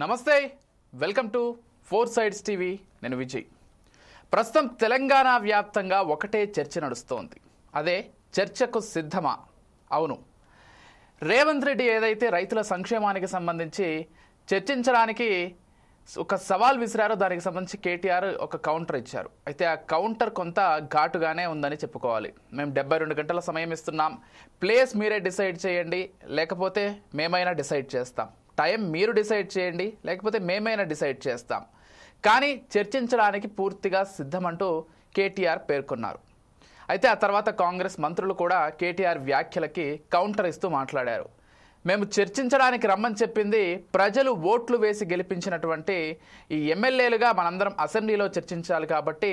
నమస్తే, welcome to four sides TV. నేను విజయ్. ప్రస్తుతం తెలంగాణ వ్యాప్తంగా ఒకటే చర్చ నడుస్తోంది. అదే చర్చకు సిద్ధమా? అవును, రేవంత్ రెడ్డి ఏదైతే రైతుల సంక్షేమానికి సంబంధించి చర్చించడానికి ఒక సవాల్ విసిరారో దానికి సంబంధించి కేటీఆర్ ఒక కౌంటర్ ఇచ్చారు. అయితే ఆ కౌంటర్ కొంత ఘాటుగానే ఉందని చెప్పుకోవాలి. మేము 72 గంటల సమయం ఇస్తున్నాం, ప్లేస్ మీరే డిసైడ్ చేయండి, లేకపోతే మేమైనా డిసైడ్ చేస్తాం. టైం మీరు డిసైడ్ చేయండి, లేకపోతే మేమైనా డిసైడ్ చేస్తాం, కానీ చర్చించడానికి పూర్తిగా సిద్ధమంటూ కేటీఆర్ పేర్కొన్నారు. అయితే ఆ తర్వాత కాంగ్రెస్ మంత్రులు కూడా కేటీఆర్ వ్యాఖ్యలకి కౌంటర్ ఇస్తూ మాట్లాడారు. మేము చర్చించడానికి రమ్మని చెప్పింది ప్రజలు ఓట్లు వేసి గెలిపించినటువంటి ఈ ఎమ్మెల్యేలుగా మనందరం అసెంబ్లీలో చర్చించాలి కాబట్టి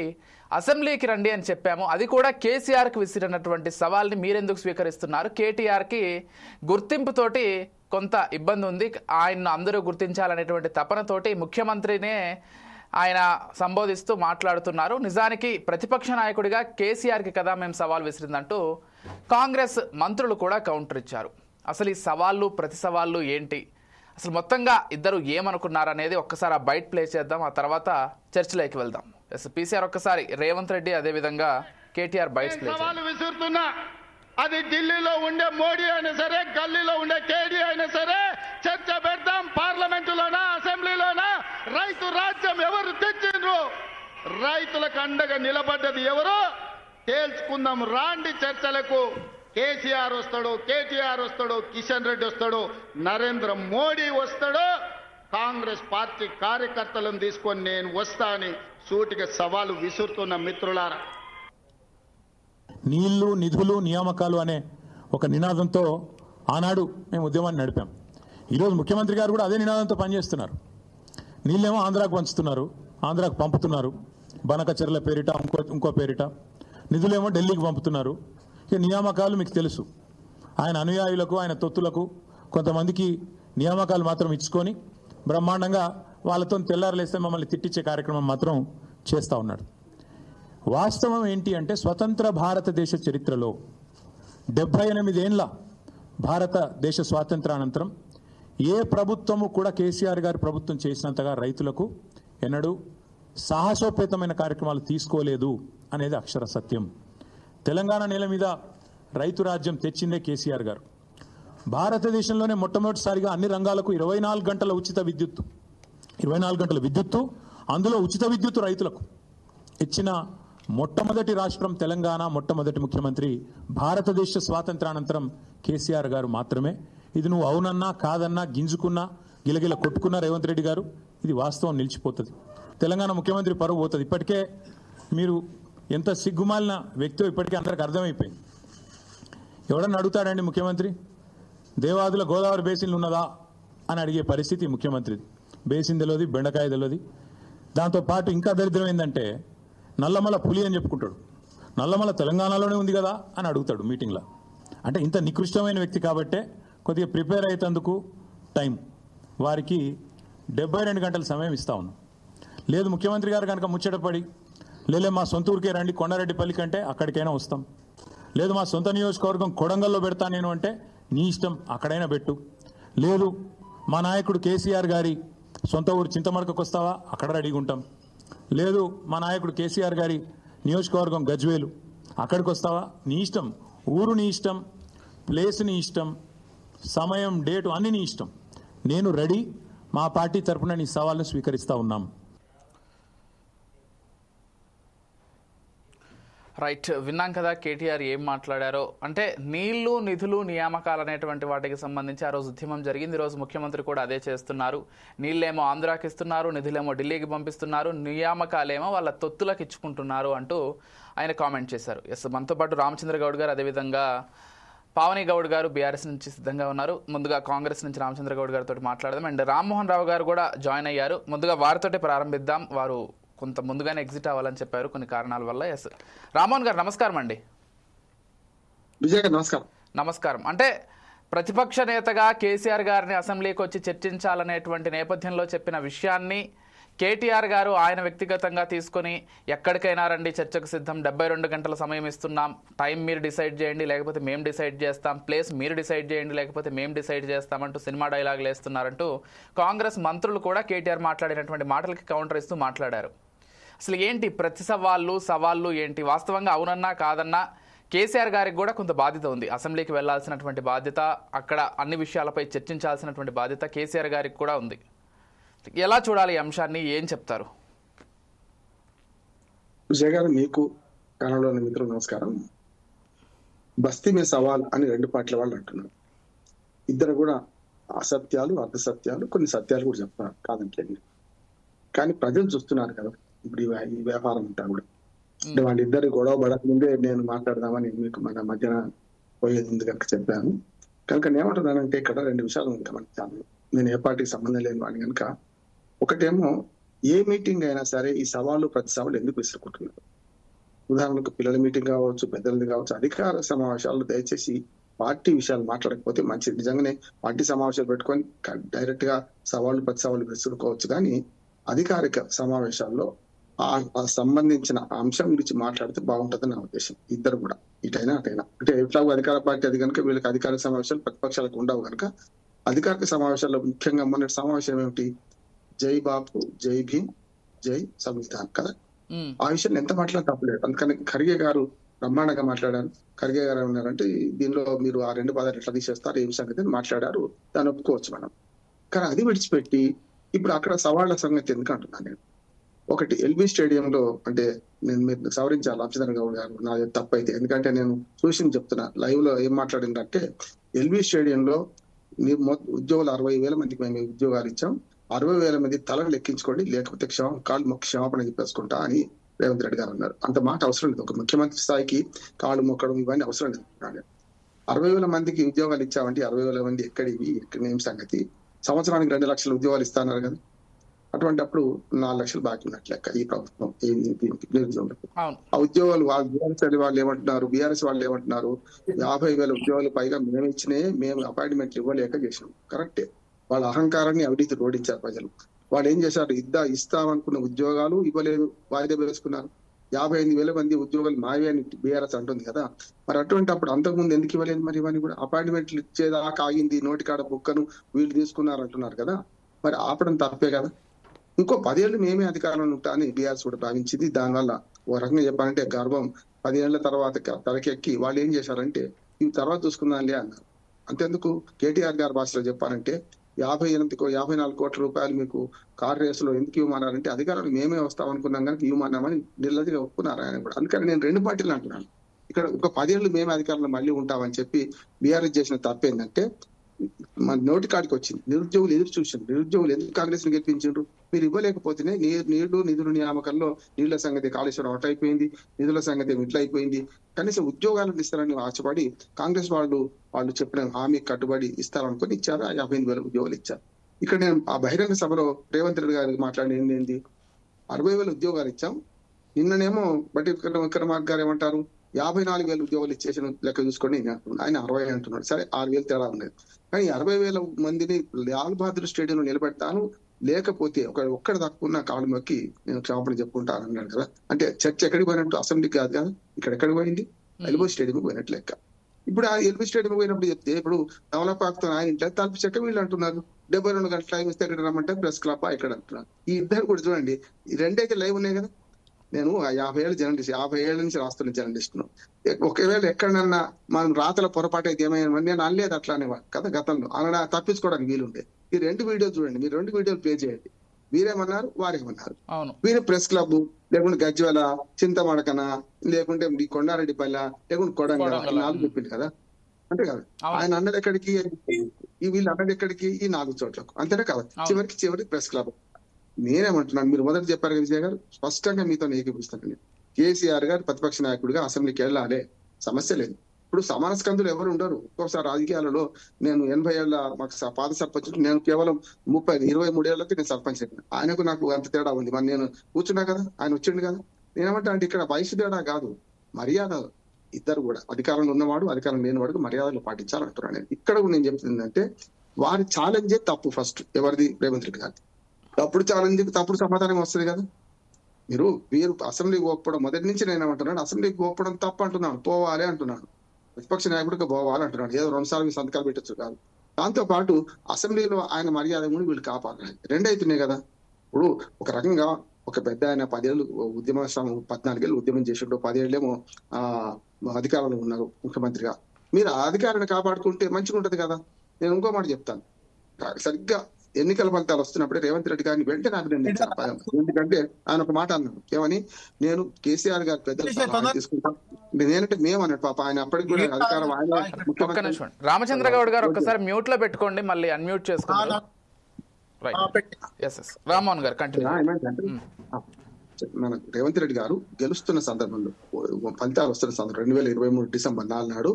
అసెంబ్లీకి రండి అని చెప్పాము. అది కూడా కేసీఆర్కి విసిరినటువంటి సవాల్ని మీరెందుకు స్వీకరిస్తున్నారు? కేటీఆర్కి గుర్తింపుతోటి కొంత ఇబ్బంది ఉంది, ఆయన్ను అందరూ గుర్తించాలనేటువంటి తపనతోటి ముఖ్యమంత్రినే ఆయన సంబోధిస్తూ మాట్లాడుతున్నారు. నిజానికి ప్రతిపక్ష నాయకుడిగా కేసీఆర్కి కదా మేము సవాల్ విసిరిందంటూ కాంగ్రెస్ మంత్రులు కూడా కౌంటర్ ఇచ్చారు. అసలు ఈ సవాళ్ళు ప్రతి సవాళ్ళు ఏంటి, అసలు మొత్తంగా ఇద్దరు ఏమనుకున్నారనేది ఒక్కసారి ఆ బైట్ ప్లే చేద్దాం, ఆ తర్వాత చర్చలోకి వెళ్దాం. పీసీఆర్ ఒక్కసారి రేవంత్ రెడ్డి అదేవిధంగా కేటీఆర్ బైట్స్ ప్లే విసురుతున్నా. అది ఢిల్లీలో ఉండే మోడీ అయినా సరే, గల్లీలో ఉండే కేడీ అయినా సరే, చర్చ పెడతాం. పార్లమెంటులోనా అసెంబ్లీలోనా రైతు రాజ్యం ఎవరు తెచ్చిండ్రు, రైతులకు అండగా నిలబడ్డది ఎవరు తేల్చుకుందాం. రాండి చర్చలకు. కేసీఆర్ వస్తాడు, కేటీఆర్ వస్తాడు, కిషన్ రెడ్డి వస్తాడు, నరేంద్ర మోడీ వస్తాడు, కాంగ్రెస్ పార్టీ కార్యకర్తలను తీసుకొని నేను వస్తా అని సూటిగా సవాలు విసురుతున్న మిత్రులారా. నీళ్లు, నిధులు, నియామకాలు అనే ఒక నినాదంతో ఆనాడు మేము ఉద్యమాన్ని నడిపాం. ఈరోజు ముఖ్యమంత్రి గారు కూడా అదే నినాదంతో పనిచేస్తున్నారు. నీళ్ళేమో ఆంధ్రాకు పంచుతున్నారు, ఆంధ్రాకు పంపుతున్నారు, బనకచెర్ల పేరిట, ఇంకో పేరిట. నిధులేమో ఢిల్లీకి పంపుతున్నారు. ఇక నియామకాలు మీకు తెలుసు, ఆయన అనుయాయులకు, ఆయన తొత్తులకు కొంతమందికి నియామకాలు మాత్రం ఇచ్చుకొని బ్రహ్మాండంగా వాళ్ళతో తెల్లారలేస్తే మమ్మల్ని తిట్టించే కార్యక్రమం మాత్రం చేస్తూ ఉన్నాడు. వాస్తవం ఏంటి అంటే, స్వతంత్ర భారతదేశ చరిత్రలో 78 ఏళ్ల భారతదేశ స్వాతంత్రానంతరం ఏ ప్రభుత్వము కూడా కేసీఆర్ గారి ప్రభుత్వం చేసినంతగా రైతులకు ఎన్నడూ సాహసోపేతమైన కార్యక్రమాలు తీసుకోలేదు అనేది అక్షర సత్యం. తెలంగాణ నేల మీద రైతు రాజ్యం తెచ్చిందే కేసీఆర్ గారు. భారతదేశంలోనే మొట్టమొదటిసారిగా అన్ని రంగాలకు 24 గంటల ఉచిత విద్యుత్తు, 24 గంటల విద్యుత్తు, అందులో ఉచిత విద్యుత్తు రైతులకు ఇచ్చిన మొట్టమొదటి రాష్ట్రం తెలంగాణ. మొట్టమొదటి ముఖ్యమంత్రి భారతదేశ స్వాతంత్రానంతరం కేసీఆర్ గారు మాత్రమే. ఇది నువ్వు అవునన్నా కాదన్నా, గింజుకున్నా గిలగిల కొట్టుకున్నా రేవంత్ రెడ్డి గారు, ఇది వాస్తవం నిలిచిపోతుంది. తెలంగాణ ముఖ్యమంత్రి పరువు పోతుంది. ఇప్పటికే మీరు ఎంత సిగ్గుమాలిన వ్యక్తో ఇప్పటికే అందరికి అర్థమైపోయింది. ఎవడన్నా అడుగుతాడండి ముఖ్యమంత్రి, దేవాదుల గోదావరి బేసిన్లు ఉన్నదా అని అడిగే పరిస్థితి ముఖ్యమంత్రిది. బేసిన్ తెలియదు, బెండకాయ తెలియదు. దాంతోపాటు ఇంకా దరిద్రం ఏంటంటే, నల్లమల పులి అని చెప్పుకుంటాడు. నల్లమల తెలంగాణలోనే ఉంది కదా అని అడుగుతాడు మీటింగ్లో. అంటే ఇంత నికృష్టమైన వ్యక్తి కాబట్టే కొద్దిగా ప్రిపేర్ అయ్యేందుకు టైం, వారికి 72 గంటల సమయం ఇస్తా ఉన్నాం. లేదు ముఖ్యమంత్రి గారు కనుక ముచ్చటపడి, లేలే మా సొంత ఊరికే రండి కొండారెడ్డిపల్లి కంటే అక్కడికైనా వస్తాం, లేదు మా సొంత నియోజకవర్గం కొడంగల్లో పెడతా నేను అంటే నీ ఇష్టం, అక్కడైనా పెట్టు, లేదు మా నాయకుడు కేసీఆర్ గారి సొంత ఊరు చింతమడకకు వస్తావా, అక్కడ రెడీగా ఉంటాం, లేదు మా నాయకుడు కేసీఆర్ గారి నియోజకవర్గం గజ్వేలు, అక్కడికి వస్తావా, నీ ఇష్టం, ఊరు నీ ఇష్టం, ప్లేస్ నీ ఇష్టం, సమయం, డేటు అన్ని నీ ఇష్టం, నేను రెడీ, మా పార్టీ తరఫున నీ సవాల్ను స్వీకరిస్తా ఉన్నాం. రైట్, విన్నాం కదా కేటీఆర్ ఏం మాట్లాడారో. అంటే నీళ్లు, నిధులు, నియామకాలు అనేటువంటి వాటికి సంబంధించి ఆ రోజు ఉద్యమం జరిగింది. ఈరోజు ముఖ్యమంత్రి కూడా అదే చేస్తున్నారు. నీళ్ళేమో ఆంధ్రాకి ఇస్తున్నారు, నిధులేమో ఢిల్లీకి పంపిస్తున్నారు, నియామకాలేమో వాళ్ళ తొత్తులకు ఇచ్చుకుంటున్నారు అంటూ ఆయన కామెంట్ చేశారు. ఎస్, మనతో పాటు రామచంద్ర గౌడ్ గారు, అదేవిధంగా పావని గౌడ్ గారు బీఆర్ఎస్ నుంచి సిద్ధంగా ఉన్నారు. ముందుగా కాంగ్రెస్ నుంచి రామచంద్ర గౌడ్ గారితో మాట్లాడదాం. అండ్ రామ్మోహన్ రావు గారు కూడా జాయిన్ అయ్యారు. ముందుగా వారితోటే ప్రారంభిద్దాం. వారు కొంత ముందుగానే ఎగ్జిట్ అవ్వాలని చెప్పారు కొన్ని కారణాల వల్ల. ఎస్, రామ్మోహన్ గారు నమస్కారం అండి. విజయ్ గారు నమస్కారం. నమస్కారం. అంటే ప్రతిపక్ష నేతగా కేసీఆర్ గారిని అసెంబ్లీకి వచ్చి చర్చించాలనేటువంటి నేపథ్యంలో చెప్పిన విషయాన్ని కేటీఆర్ గారు ఆయన వ్యక్తిగతంగా తీసుకొని ఎక్కడికైనా రండి చర్చకు సిద్ధం, 72 గంటల సమయం ఇస్తున్నాం, టైం మీరు డిసైడ్ చేయండి లేకపోతే మేము డిసైడ్ చేస్తాం, ప్లేస్ మీరు డిసైడ్ చేయండి లేకపోతే మేము డిసైడ్ చేస్తామంటూ సినిమా డైలాగులు వేస్తున్నారంటూ కాంగ్రెస్ మంత్రులు కూడా కేటీఆర్ మాట్లాడినటువంటి మాటలకి కౌంటర్ ఇస్తూ మాట్లాడారు. అసలు ఏంటి ప్రతి సవాళ్ళు ఏంటి? వాస్తవంగా అవునన్నా కాదన్నా కేసీఆర్ గారికి కూడా కొంత బాధ్యత ఉంది. అసెంబ్లీకి వెళ్లాల్సినటువంటి బాధ్యత, అక్కడ అన్ని విషయాలపై చర్చించాల్సినటువంటి బాధ్యత కేసీఆర్ గారికి కూడా ఉంది. ఎలా చూడాలి ఈ అంశాన్ని, ఏం చెప్తారు? విజయ్ గారు, మీకు కళలోని మిత్రులు నమస్కారం. బస్తీ మే సవాల్ అని 2 పార్టీల వాళ్ళు అంటున్నారు. ఇద్దరు కూడా అసత్యాలు, అర్ధసత్యాలు, కొన్ని సత్యాలు కూడా చెప్తున్నారు, కాదంటలేదు. కానీ ప్రజలు చూస్తున్నారు కదా ఇప్పుడు ఈ వ్యాపారం అంతా కూడా. అంటే వాళ్ళిద్దరు గొడవ పడక ముందే నేను మాట్లాడదామని మీకు మన మధ్యన పోయేది ఉంది కనుక చెప్పాను. కనుక నేనేమంటున్నానంటే ఇక్కడ 2 విషయాలు గమనించాను. నేను ఏ పార్టీకి సంబంధం లేని వాడిని కనుక. ఒకటేమో ఏ మీటింగ్ అయినా సరే ఈ సవాళ్ళు ప్రతి సవాళ్ళు ఎందుకు విసురుకుంటున్నారు? ఉదాహరణకు పిల్లల మీటింగ్ కావచ్చు, పెద్దలది కావచ్చు, అధికార సమావేశాలు దయచేసి పార్టీ విషయాలు మాట్లాడకపోతే మంచిది. నిజంగానే పార్టీ సమావేశాలు పెట్టుకొని డైరెక్ట్ గా సవాళ్ళు ప్రతి సవాళ్ళు విసురుకోవచ్చు, కానీ అధికారిక సమావేశాల్లో ఆ సంబంధించిన అంశం గురించి మాట్లాడితే బాగుంటుందని నా ఉద్దేశం. ఇద్దరు కూడా ఇటైనా అటైనా, అంటే ఎట్లాగో అధికార పార్టీ అది కనుక వీళ్ళకి అధికారిక సమావేశాలు ప్రతిపక్షాలకు ఉండవు కనుక అధికారిక సమావేశాల్లో ముఖ్యంగా మొన్నటి సమావేశం ఏమిటి? జై బాపు, జై భీమ్, జై సంవిధాన్ కదా. ఆ విషయం ఎంత మాట్లాడినా తప్పలేదు. అందుకని ఖర్గే గారు బ్రహ్మాండంగా మాట్లాడారు. ఖర్గే గారు ఏమన్నారంటే దీనిలో మీరు ఆ 2 పదాలు ఎట్లా తీసేస్తారు, ఏం సంగతి అని మాట్లాడారు. దాన్ని ఒప్పుకోవచ్చు మనం. కానీ అది విడిచిపెట్టి ఇప్పుడు అక్కడ సవాళ్ల సంగతి ఎందుకు అంటున్నాను నేను. ఒకటి ఎల్బీ స్టేడియంలో, అంటే నేను మీరు సవరించాలి రామచంద్ర గౌడ్ గారు, నాది తప్పైతే, ఎందుకంటే నేను చూసి చెప్తున్నా. లైవ్ లో ఏం మాట్లాడిందంటే ఎల్బీ స్టేడియంలో ఉద్యోగులు 60,000 మందికి మేము ఉద్యోగాలు ఇచ్చాం, 60,000 మంది తలను లెక్కించుకోండి, లేకపోతే కాళ్ళు మొక్క క్షమాపణ చెప్పేసుకుంటా అని రేవంత్ రెడ్డి గారు అన్నారు. అంత మాట అవసరం లేదు. ఒక ముఖ్యమంత్రి స్థాయికి కాళ్ళు మొక్కడం ఇవన్నీ అవసరం లేదు. 60,000 మందికి ఉద్యోగాలు ఇచ్చామంటే 60,000 మంది ఎక్కడివి, ఏం సంగతి? సంవత్సరానికి 2 లక్షల ఉద్యోగాలు ఇస్తున్నారు కదా. అటువంటి అప్పుడు 4 లక్షలు బాకీ ఉన్నట్లు లెక్క ఈ ప్రభుత్వం నిరుద్యోగులకు. ఆ ఉద్యోగాలు వాళ్ళు ఏమంటున్నారు, బీఆర్ఎస్ వాళ్ళు ఏమంటున్నారు, 50,000 ఉద్యోగాలు పైగా మేము అపాయింట్మెంట్లు ఇవ్వలేక చేసినాం. కరెక్టే. వాళ్ళ అహంకారాన్ని అవినీతి రోడించారు ప్రజలు. వాళ్ళు ఏం చేశారు, ఇస్తామనుకున్న ఉద్యోగాలు ఇవ్వలేదు, వాయిదా వేసుకున్నారు. 58,000 మంది ఉద్యోగాలు మావే అని బీఆర్ఎస్ అంటుంది కదా. మరి అటువంటి అప్పుడు అంతకుముందు ఎందుకు ఇవ్వలేదు? మరి ఇవన్నీ కూడా అపాయింట్మెంట్లు ఇచ్చేదాకా ఆగింది, నోటికాడ బుక్కను వీళ్ళు తీసుకున్నారు అంటున్నారు కదా. మరి ఆపడం తప్పే కదా. ఇంకో 10 ఏళ్ళు మేమే అధికారంలో ఉంటా అని బీఆర్ఎస్ కూడా భావించింది. దానివల్ల ఓ రకంగా చెప్పాలంటే గర్వం 10 ఏళ్ల తర్వాత తలకెక్కి వాళ్ళు ఏం చేశారంటే ఇవి తర్వాత చూసుకుందాంలే అన్నారు. అంతేందుకు కేటీఆర్ గారి భాషలో చెప్పాలంటే 54 కోట్ల రూపాయలు మీకు కార్ రేసులో ఎందుకు ఇవ్వమన్నారంటే అధికారులు మేమే వస్తాం అనుకున్నాం కనుక ఇవ్వమన్నామని నిర్లజ్జగా ఒప్పుకున్నారు ఆయన కూడా. అందుకని నేను 2 పార్టీలు అంటున్నాను. ఇక్కడ ఒక 10 ఏళ్ళు మేమే అధికారంలో మళ్ళీ ఉంటామని చెప్పి బీఆర్ఎస్ చేసిన తప్పేందంటే మన నోటి కాడికి వచ్చింది. నిరుద్యోగులు ఎదురు చూసిండ్రు. నిరుద్యోగులు ఎందుకు కాంగ్రెస్ ని గెలిపించిండ్రు? మీరు ఇవ్వలేకపోతేనే నిధుల నియామకంలో నీళ్ల సంగతి కాళేశ్వరం అవుట్ అయిపోయింది, నిధుల సంగతి ఇట్లా అయిపోయింది. కనీసం ఉద్యోగాలను ఇస్తారని ఆశపడి కాంగ్రెస్ వాళ్ళు చెప్పిన హామీ కట్టుబడి ఇస్తారనుకుని ఇచ్చారు. 58,000 ఉద్యోగాలు ఇచ్చారు. ఇక్కడ నేను ఆ బహిరంగ సభలో రేవంత్ రెడ్డి గారికి మాట్లాడిన ఏంటి, 60,000 ఉద్యోగాలు ఇచ్చాం. నిన్ననేమో బట్టి విక్రమార్క గారు ఏమంటారు, 54,000 ఉద్యోగాలు ఇచ్చేసిన లెక్క చూసుకోండి ఆయన 60 అంటున్నాడు. సరే 6,000 తేడా ఉండేది. కానీ 60,000 మందిని లాల్ బహదూర్ స్టేడియంలో నిలబెడతాను, లేకపోతే ఒక్కడ తక్కువ కాళ్ళు మొక్కి నేను క్షమాపణ చెప్పుకుంటాను అన్నాడు కదా. అంటే చర్చ ఎక్కడికి పోయినట్టు? అసెంబ్లీకి కాదు కదా. ఇక్కడ ఎక్కడికి పోయింది? ఎల్బీ స్టేడియం పోయినట్టు లెక్క. ఇప్పుడు ఆ ఎల్బీ స్టేడియం పోయినప్పుడు చెప్తే ఇప్పుడు తమలపాకుతో ఆయన ఇంట్లో తలుపు చెక్క వీళ్ళు అంటున్నారు 72 గంటల టైం ఇస్తే ఎక్కడ రమ్మంటే ప్రెస్ క్లబ్ ఇక్కడ అంటున్నారు. ఈ ఇద్దరు కూడా చూడండి, ఈ 2 అయితే లైవ్ ఉన్నాయి కదా. నేను 50 ఏళ్ళ జర్నలిస్ట్, 50 ఏళ్ల నుంచి రాస్తున్న జర్నలిస్ట్ను. ఒకవేళ ఎక్కడన్నా మనం రాతల పొరపాటు అయితే ఏమైనా నేను అనలేదు అట్లానే కదా గతంలో అలా తప్పించుకోవడానికి వీలుండే. ఈ 2 వీడియోలు చూడండి, మీరు 2 వీడియోలు ప్లే చేయండి. వీరేమన్నారు, వారేమన్నారు. వీరు ప్రెస్ క్లబ్, లేకుంటే గజ్వేల, చింతమడకన, లేకుంటే కొండారెడ్డిపల్లె, లేకుంటే కొడంగల్, 4 చెప్పింది కదా. అంతే కదా. ఆయన అన్నది ఎక్కడికి, వీళ్ళు అన్నది ఎక్కడికి, ఈ 4 చోట్లకు. అంతేనే కదా. చివరికి ప్రెస్ క్లబ్. నేనేమంటున్నాను, మీరు మొదట చెప్పారు కదా విజయ్ గారు, స్పష్టంగా మీతో ఏకీపిస్తాను. కేసీఆర్ గారు ప్రతిపక్ష నాయకుడిగా అసెంబ్లీకి వెళ్ళాలి, సమస్య లేదు. ఇప్పుడు సమాన స్కందులు ఎవరు ఉండరు. ఒక్కోసారి రాజకీయాలలో నేను 80 ఏళ్ల మాకు పాత సర్పంచ్, నేను కేవలం 23 ఏళ్ళకి నేను సర్పంచ్ అయినా. ఆయనకు నాకు అంత తేడా ఉంది. మరి నేను కూర్చున్నా కదా, ఆయన వచ్చిండు కదా. నేనేమంటా అంటే ఇక్కడ వయసు తేడా కాదు, మర్యాద. ఇద్దరు కూడా అధికారంలో ఉన్నవాడు, అధికారం లేని వాడికి మర్యాదలు పాటించాలంటున్నాను నేను. ఇక్కడ నేను చెప్తుంది అంటే వారి ఛాలెంజే తప్పు. ఫస్ట్ ఎవరిది? రేవంత్ రెడ్డి గారి. తప్పుడు ఛాలెంజ్ తప్పుడు సమాధానం వస్తుంది కదా. మీరు అసెంబ్లీకి పోకపోవడం మొదటి నుంచి నేను ఏమంటున్నాను, అసెంబ్లీకి పోకపోవడం తప్పు అంటున్నాను, పోవాలి అంటున్నాను. ప్రతిపక్ష నాయకుడికి పోవాలి అంటున్నాడు. ఏదో 2 సార్లు సంతకాలు పెట్టచ్చు కాదు. దాంతో పాటు అసెంబ్లీలో ఆయన మర్యాద కూడా వీళ్ళు కాపాడాలి. 2 అవుతున్నాయి కదా. ఇప్పుడు ఒక రకంగా ఒక పెద్ద ఆయన 10 ఏళ్ళు 14 ఏళ్ళు ఉద్యమం చేసిండు, 10 ఏళ్ళేమో అధికారంలో ఉన్నారు ముఖ్యమంత్రిగా. మీరు ఆ అధికారాన్ని కాపాడుకుంటే మంచిగా ఉంటది కదా. నేను ఇంకో మాట చెప్తాను, సరిగ్గా ఎన్నికల ఫలితాలు వస్తున్నప్పుడే రేవంత్ రెడ్డి గారిని వెంటనే అభినందించాను. ఎందుకంటే ఆయన ఒక మాట అన్నాడు, ఏమని, నేను కేసీఆర్ గారి పెద్దలు తీసుకుంటాను. నేనంటే మేము అన్నాడు. పాప ఆయన అప్పటికి కూడా అధికారం ఆయన. రామచంద్ర గౌడ్ గారు ఒక్కసారి మ్యూట్ లో పెట్టుకోండి, మళ్ళీ అన్మ్యూట్ చేసుకోండి. రామ్మోహన్ గారు కంటిన్యూ. మన రేవంత్ రెడ్డి గారు గెలుస్తున్న సందర్భంలో, ఫలితాలు వస్తున్న సందర్భంలో 2023 డిసెంబర్ 4 నాడు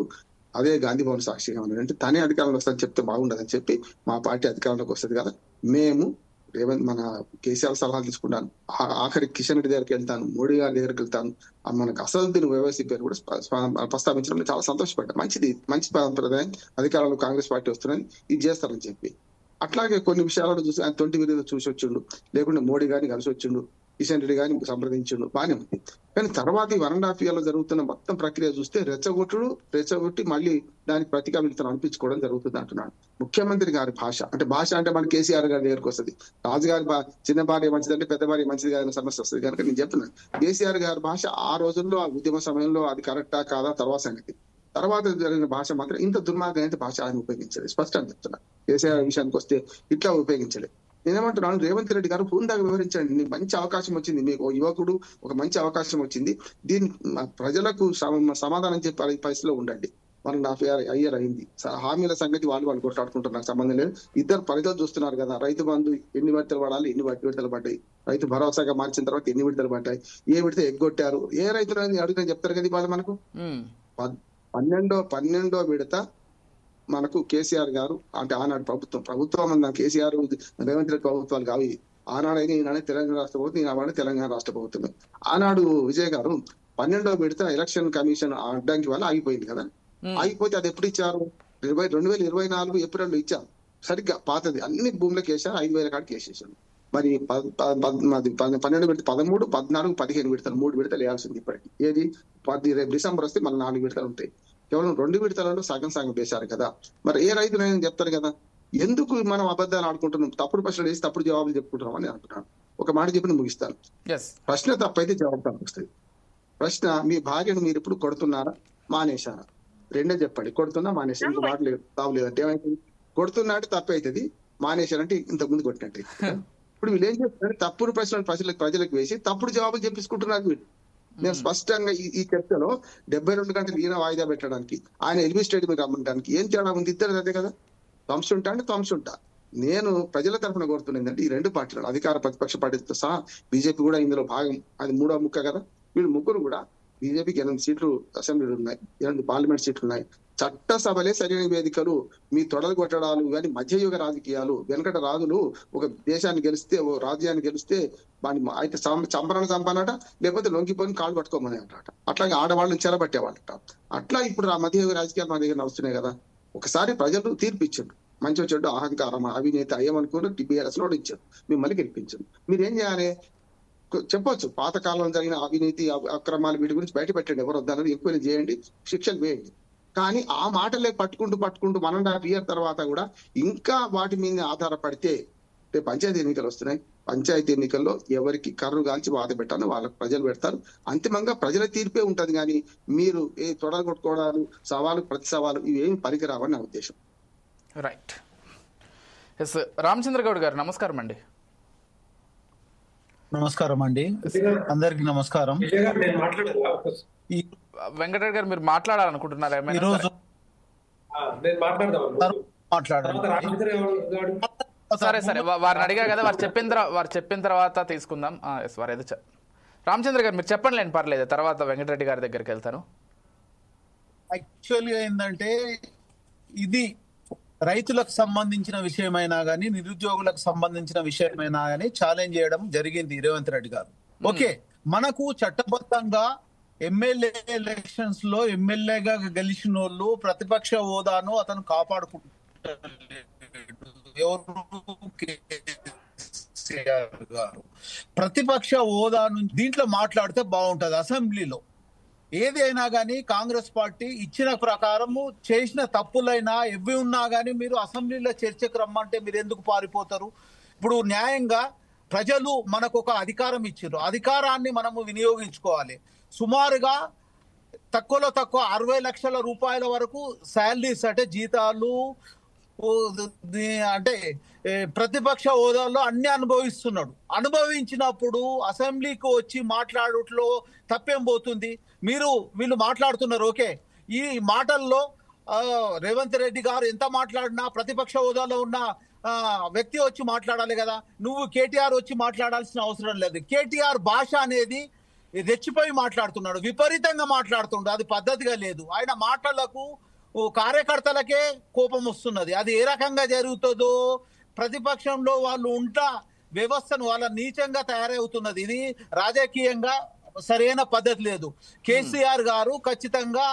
అదే గాంధీ భవన్ సాక్షిగా ఉన్నాడంటే తనే అధికారంలో వస్తుందని చెప్తే బాగుండదని చెప్పి మా పార్టీ అధికారంలోకి వస్తుంది కదా, మేము మన కేసీఆర్ సలహాలు తీసుకుంటాను, ఆఖరి కిషన్ రెడ్డి దగ్గరికి వెళ్తాను, మోడీ గారి దగ్గరికి వెళ్తాను, మనకు అసదుద్దీన్ ఓవైసీ పేరు కూడా ప్రస్తావించడంలో చాలా సంతోషపడ్డా. మంచి సంప్రదాయం, అధికారంలో కాంగ్రెస్ పార్టీ వస్తుందని ఇది చేస్తారని చెప్పి. అట్లాగే కొన్ని విషయాలను చూసి ఆయన 20 వీధిలో చూసి వచ్చిండు, లేకుంటే మోడీ గారిని కలిసి వచ్చిండు, కిషన్ రెడ్డి గారిని సంప్రదించిండు, బాగానే ఉంది. కానీ తర్వాత ఈ 1.5 years లో జరుగుతున్న మొత్తం ప్రక్రియ చూస్తే రెచ్చగొట్టి మళ్ళీ దానికి ప్రతికామితను అనిపించుకోవడం జరుగుతుంది అంటున్నాడు. ముఖ్యమంత్రి గారి భాష అంటే మన కేసీఆర్ గారి దగ్గరకు వస్తుంది. రాజుగారి చిన్న భార్య మంచిదంటే పెద్ద భార్య మంచిది కాదనే సమస్య వస్తుంది కనుక నేను చెప్తున్నాను, కేసీఆర్ గారి భాష ఆ రోజుల్లో ఆ ఉద్యమ సమయంలో అది కరెక్టా కాదా తర్వాత సంగతి. తర్వాత జరిగిన భాష మాత్రం ఇంత దుర్మార్గమైన భాష ఆయన ఉపయోగించలేదు. స్పష్టంగా చెప్తున్నా, కేసీఆర్ విషయానికి వస్తే ఇట్లా ఉపయోగించలేదు. నేనేమంటున్నాను, రేవంత్ రెడ్డి గారు పూర్తిగా వివరించండి. నీకు మంచి అవకాశం వచ్చింది, మీకు యువకుడు ఒక మంచి అవకాశం వచ్చింది, దీన్ని ప్రజలకు సమాధానం చెప్పే పరిస్థితిలో ఉండండి. 1.5 years అయింది. హామీల సంగతి వాళ్ళు కొట్లాడుకుంటారు, నాకు సంబంధం లేదు. ఇద్దరు ప్రజలు చూస్తున్నారు కదా, రైతు బంధు ఎన్ని విడతలు పడాలి, ఎన్ని విడతలు పడ్డాయి, రైతు భరోసాగా మార్చిన తర్వాత ఎన్ని విడతలు పడ్డాయి, ఏ విడత ఎగ్గొట్టారు, ఏ రైతులు అడుగుతారని చెప్తారు కదా. ఇవాళ మనకు 12వ విడత మనకు కేసీఆర్ గారు అంటే ఆనాడు ప్రభుత్వం కేసీఆర్ రేవంత్ రెడ్డి ప్రభుత్వాలు కావు. ఆనాడైనా ఈనాడే తెలంగాణ రాష్ట్ర ప్రభుత్వం, ఈనాడు తెలంగాణ రాష్ట్ర ప్రభుత్వమే. ఆనాడు విజయ్ గారు 12వ విడత ఎలక్షన్ కమిషన్ అడ్డంకి వల్ల ఆగిపోయింది కదా. ఆగిపోతే అది ఎప్పుడు ఇచ్చారు, 2024 ఏప్రిల్లో ఇచ్చారు. సరిగ్గా పాతది అన్ని భూములకు వేసారు, 5,000 కాడికి వేసేసారు. మరి 12 విడత 13, 14, 15 విడతలు 3 విడతలు వేయాల్సింది. ఇప్పటికి ఏది రేపు డిసెంబర్ వస్తే మళ్ళీ 4 విడతలు ఉంటాయి. కేవలం 2 విడతలలో సగం వేశారు కదా. మరి ఏ రైతులైనా చెప్తారు కదా, ఎందుకు మనం అబద్ధాలు ఆడుకుంటున్నాం, తప్పుడు ప్రశ్నలు వేసి తప్పుడు జవాబులు చెప్పుకుంటున్నాం అని అంటున్నాను. ఒక మాట చెప్పి ముగిస్తాను. ప్రశ్న తప్పైతే జవాబు తప్పొస్తుంది. ప్రశ్న, మీ భార్యను మీరు ఇప్పుడు కొడుతున్నారా మానేశారా? 2 చెప్పండి. కొడుతున్నా మానేశారు, ఇంకో మాట లేదు, తావులేదంటే ఏమైతుంది? కొడుతున్నట్టు తప్పు అవుతుంది, మానేశారంటే ఇంతకుముందు కొట్టినట్టు. ఇప్పుడు వీళ్ళు ఏం చేస్తున్నారు, తప్పుడు ప్రశ్నలు ప్రజలకు వేసి తప్పుడు జవాబులు చెప్పించుకుంటున్నారు వీళ్ళు. నేను స్పష్టంగా ఈ చర్చలో 72 గంటలు ఈయన వాయిదా పెట్టడానికి, ఆయన ఎల్బీ స్టేడియం రమ్మడానికి ఏం తేడా ఉంది? ఇద్దరు అదే కదా, ధ్వంసుంటా. నేను ప్రజల తరఫున కోరుతున్నది ఈ 2 పార్టీలు, అధికార ప్రతిపక్ష పార్టీతో సహా బీజేపీ కూడా ఇందులో భాగం, అది 3వ ముక్క కదా. వీళ్ళు ముగ్గురు కూడా, బీజేపీకి 8 సీట్లు అసెంబ్లీలు ఉన్నాయి, 8 పార్లమెంట్ సీట్లు ఉన్నాయి. చట్టసభలే సరైన వేదికలు. మీ తొడలు కొట్టడాలు కానీ మధ్యయుగ రాజకీయాలు. వెనకట రాజులు ఒక దేశాన్ని గెలిస్తే, ఓ రాజ్యాన్ని గెలిస్తే వాడిని అయితే చంపనట, లేకపోతే లొంగిపోయి కాళ్ళు పట్టుకోమని అంటారట. అట్లాగే ఆడవాళ్ళని చెరబట్టేవాళ్ళట. అట్లా ఇప్పుడు ఆ మధ్యయుగ రాజకీయాలు మన దగ్గర వస్తున్నాయి కదా. ఒకసారి ప్రజలు తీర్పిచ్చారు, మంచి చెడ్డు అహంకారం అవినేత అయ్యమనుకుని టీబీఆర్ఎస్ లో ఇచ్చారు, మిమ్మల్ని గెలిపించారు. మీరేం చేయాలి చెప్పొచ్చు, పాతకాలంలో జరిగిన అవినీతి అక్రమాలు వీటి గురించి బయట పెట్టండి, ఎవరు వద్దన్నది ఎంక్వైరీ చేయండి, శిక్షలు వేయండి. కానీ ఆ మాటలే పట్టుకుంటూ 1.5 years తర్వాత కూడా ఇంకా వాటి మీద ఆధారపడితే రేపు పంచాయతీ ఎన్నికలు వస్తున్నాయి. పంచాయతీ ఎన్నికల్లో ఎవరికి కర్రు కాల్చి బాధ పెట్టాలో వాళ్ళకు ప్రజలు పెడతారు. అంతిమంగా ప్రజల తీర్పే ఉంటది. కానీ మీరు ఏ తొడలు కొట్టుకోవడాలు, ప్రతి సవాలు ఇవేమి పనికిరావని నా ఉద్దేశం. రైట్. ఎస్, రామచంద్ర గౌడ్ గారు నమస్కారం అండి. నమస్కారం అండి, అందరికి నమస్కారం. వెంకటరెడ్డి గారు మీరు మాట్లాడాలనుకుంటున్నారా? సరే వారిని అడిగా కదా, వారు చెప్పిన తర్వాత తీసుకుందాం. వారు ఏదో రామచంద్ర గారు మీరు చెప్పండి, లేని పర్లేదు, తర్వాత వెంకటరెడ్డి గారి దగ్గరికి వెళ్తాను. యాక్చువల్గా ఏంటంటే ఇది రైతులకు సంబంధించిన విషయమైనా కానీ, నిరుద్యోగులకు సంబంధించిన విషయమైనా కానీ ఛాలెంజ్ చేయడం జరిగింది రేవంత్ రెడ్డి గారు. ఓకే, మనకు చట్టబద్ధంగా ఎమ్మెల్యే ఎలక్షన్స్ లో ఎమ్మెల్యేగా గెలిచిన వాళ్ళు ప్రతిపక్ష హోదాను అతను కాపాడుకుంటాడు. ఎవరు కేసీఆర్ గారు ప్రతిపక్ష హోదా నుంచి దీంట్లో మాట్లాడితే బాగుంటది. అసెంబ్లీలో ఏదైనా కానీ కాంగ్రెస్ పార్టీ ఇచ్చిన ప్రకారము చేసిన తప్పులైనా ఎవి ఉన్నా కానీ మీరు అసెంబ్లీలో చర్చకు రమ్మంటే మీరు ఎందుకు పారిపోతారు? ఇప్పుడు న్యాయంగా ప్రజలు మనకు ఒక అధికారం ఇచ్చారు, అధికారాన్ని మనము వినియోగించుకోవాలి. సుమారుగా తక్కువలో తక్కువ 60 లక్షల రూపాయల వరకు శాలరీస్ అంటే జీతాలు అంటే ప్రతిపక్ష హోదాలో అన్ని అనుభవిస్తున్నాడు. అనుభవించినప్పుడు అసెంబ్లీకి వచ్చి మాట్లాడట్లో తప్పేం పోతుంది? వీళ్ళు మాట్లాడుతున్నారు, ఓకే. ఈ మాటల్లో రేవంత్ రెడ్డి గారు ఎంత మాట్లాడినా ప్రతిపక్ష హోదాలో ఉన్న వ్యక్తి వచ్చి మాట్లాడాలి కదా. నువ్వు కేటీఆర్ వచ్చి మాట్లాడాల్సిన అవసరం లేదు. కేటీఆర్ భాష అనేది రెచ్చిపోయి మాట్లాడుతున్నాడు, విపరీతంగా మాట్లాడుతున్నాడు. అది పద్ధతిగా లేదు. ఆయన మాటలకు కార్యకర్తలకే కోపం వస్తున్నది. అది ఏ రకంగా జరుగుతుందో ప్రతిపక్షంలో వాళ్ళు ఉంటా వ్యవస్థను వాళ్ళ నీచంగా తయారవుతున్నది. ఇది రాజకీయంగా సరైన పద్ధతి లేదు. కేసీఆర్ గారు ఖచ్చితంగా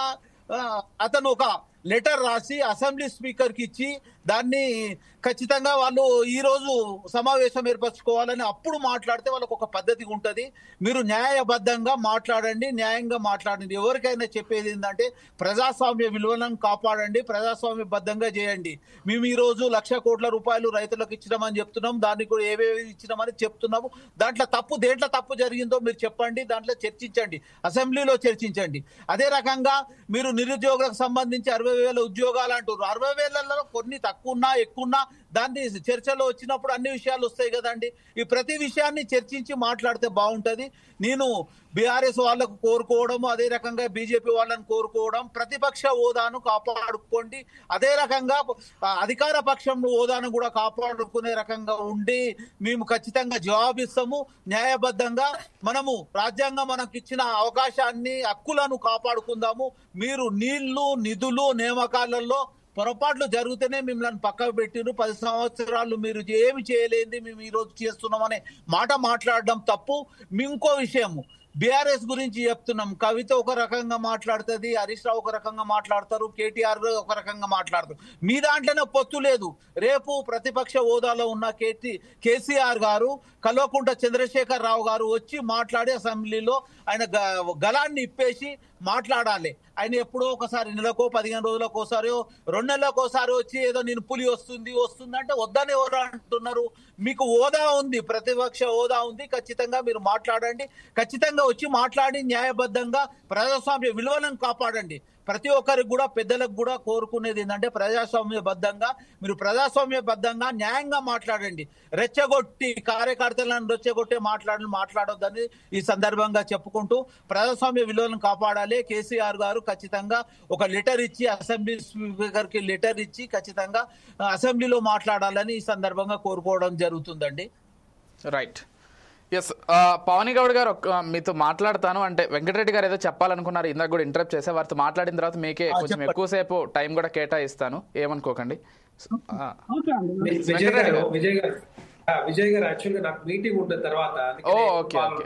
అతను ఒక లెటర్ రాసి అసెంబ్లీ స్పీకర్ కి ఇచ్చి దాన్ని ఖచ్చితంగా వాళ్ళు ఈ రోజు సమావేశం ఏర్పరచుకోవాలని అప్పుడు మాట్లాడితే వాళ్ళకు ఒక పద్ధతి ఉంటుంది. మీరు న్యాయబద్ధంగా మాట్లాడండి, న్యాయంగా మాట్లాడండి. ఎవరికైనా చెప్పేది ఏంటంటే ప్రజాస్వామ్య విలువలను కాపాడండి, ప్రజాస్వామ్యబద్ధంగా చేయండి. మేము ఈ రోజు 1,00,000 కోట్ల రూపాయలు రైతులకు ఇచ్చినామని చెప్తున్నాం, దానికి కూడా ఏవేవి ఇచ్చినామని చెప్తున్నాము. దేంట్లో తప్పు జరిగిందో మీరు చెప్పండి, దాంట్లో చర్చించండి, అసెంబ్లీలో చర్చించండి. అదే రకంగా మీరు నిరుద్యోగులకు సంబంధించి 60,000 ఉద్యోగాలు అంటారు. 60,000లలో కొన్ని తక్కువ ఉన్నా ఎక్కువ ఉన్నా దాన్ని చర్చలో వచ్చినప్పుడు అన్ని విషయాలు వస్తాయి కదండి. ఈ ప్రతి విషయాన్ని చర్చించి మాట్లాడితే బాగుంటది. నేను బీఆర్ఎస్ వాళ్ళకు కోరుకోవడం, అదే రకంగా బీజేపీ వాళ్ళని కోరుకోవడం, ప్రతిపక్ష హోదాను కాపాడుకోండి, అదే రకంగా అధికార పక్షం హోదాను కూడా కాపాడుకునే రకంగా ఉండి మేము ఖచ్చితంగా జవాబిస్తాము. న్యాయబద్ధంగా మనము రాజ్యాంగం మనకు ఇచ్చిన అవకాశాన్ని, హక్కులను కాపాడుకుందాము. మీరు నీళ్లు, నిధులు, నియామకాలలో పొరపాట్లు జరిగితేనే మిమ్మల్ని పక్కకు పెట్టిరు. 10 సంవత్సరాలు మీరు ఏమి చేయలేంది మేము ఈ రోజు చేస్తున్నామనే మాట మాట్లాడడం తప్పు. ఇంకో విషయము బీఆర్ఎస్ గురించి చెప్తున్నాం. కవిత ఒక రకంగా మాట్లాడుతుంది, హరీష్ రావు ఒక రకంగా మాట్లాడతారు, కేటీఆర్ ఒక రకంగా మాట్లాడతారు. మీ దాంట్లోనే పొత్తు లేదు. రేపు ప్రతిపక్ష హోదాలో ఉన్న కేసీఆర్ గారు, కల్వకుంట్ల చంద్రశేఖర్ రావు గారు వచ్చి మాట్లాడి అసెంబ్లీలో ఆయన గలాన్ని ఇప్పేసి మాట్లాడాలి. ఆయన ఎప్పుడో ఒకసారి నెలకో 15 రోజులకు ఒకసారి 2 నెలలకు ఒకసారి వచ్చి ఏదో నేను పులి వస్తుంది అంటే వద్దని ఎవరు అంటున్నారు? మీకు హోదా ఉంది, ప్రతిపక్ష హోదా ఉంది, ఖచ్చితంగా మీరు మాట్లాడండి. ఖచ్చితంగా వచ్చి మాట్లాడి న్యాయబద్ధంగా ప్రజాస్వామ్య విలువలను కాపాడండి. ప్రతి ఒక్కరికి కూడా, పెద్దలకు కూడా కోరుకునేది ఏంటంటే ప్రజాస్వామ్యబద్ధంగా న్యాయంగా మాట్లాడండి. రెచ్చగొట్టి కార్యకర్తలను రెచ్చగొట్టి మాట్లాడొద్దని ఈ సందర్భంగా చెప్పుకుంటూ ప్రజాస్వామ్య విలువలను కాపాడాలి. కేసీఆర్ గారు ఖచ్చితంగా ఒక లెటర్ ఇచ్చి, అసెంబ్లీ స్పీకర్ కి లెటర్ ఇచ్చి ఖచ్చితంగా అసెంబ్లీలో మాట్లాడాలని ఈ సందర్భంగా కోరుకోవడం జరుగుతుందండి. రైట్. ఎస్, పవని గౌడ్ గారు మీతో మాట్లాడతాను అంటే వెంకటరెడ్డి గారు ఏదో చెప్పాలనుకున్నారు, ఇందాక కూడా ఇంటరప్ట్ చేసే. వారితో మాట్లాడిన తర్వాత మీకే కొంచెం ఎక్కువసేపు టైం కూడా కేటాయిస్తాను, ఏమనుకోకండి. విజయ్ గారు యాక్చువల్గా నాకు మీటింగ్ ఉంటుంది తర్వాత. ఓకే ఓకే,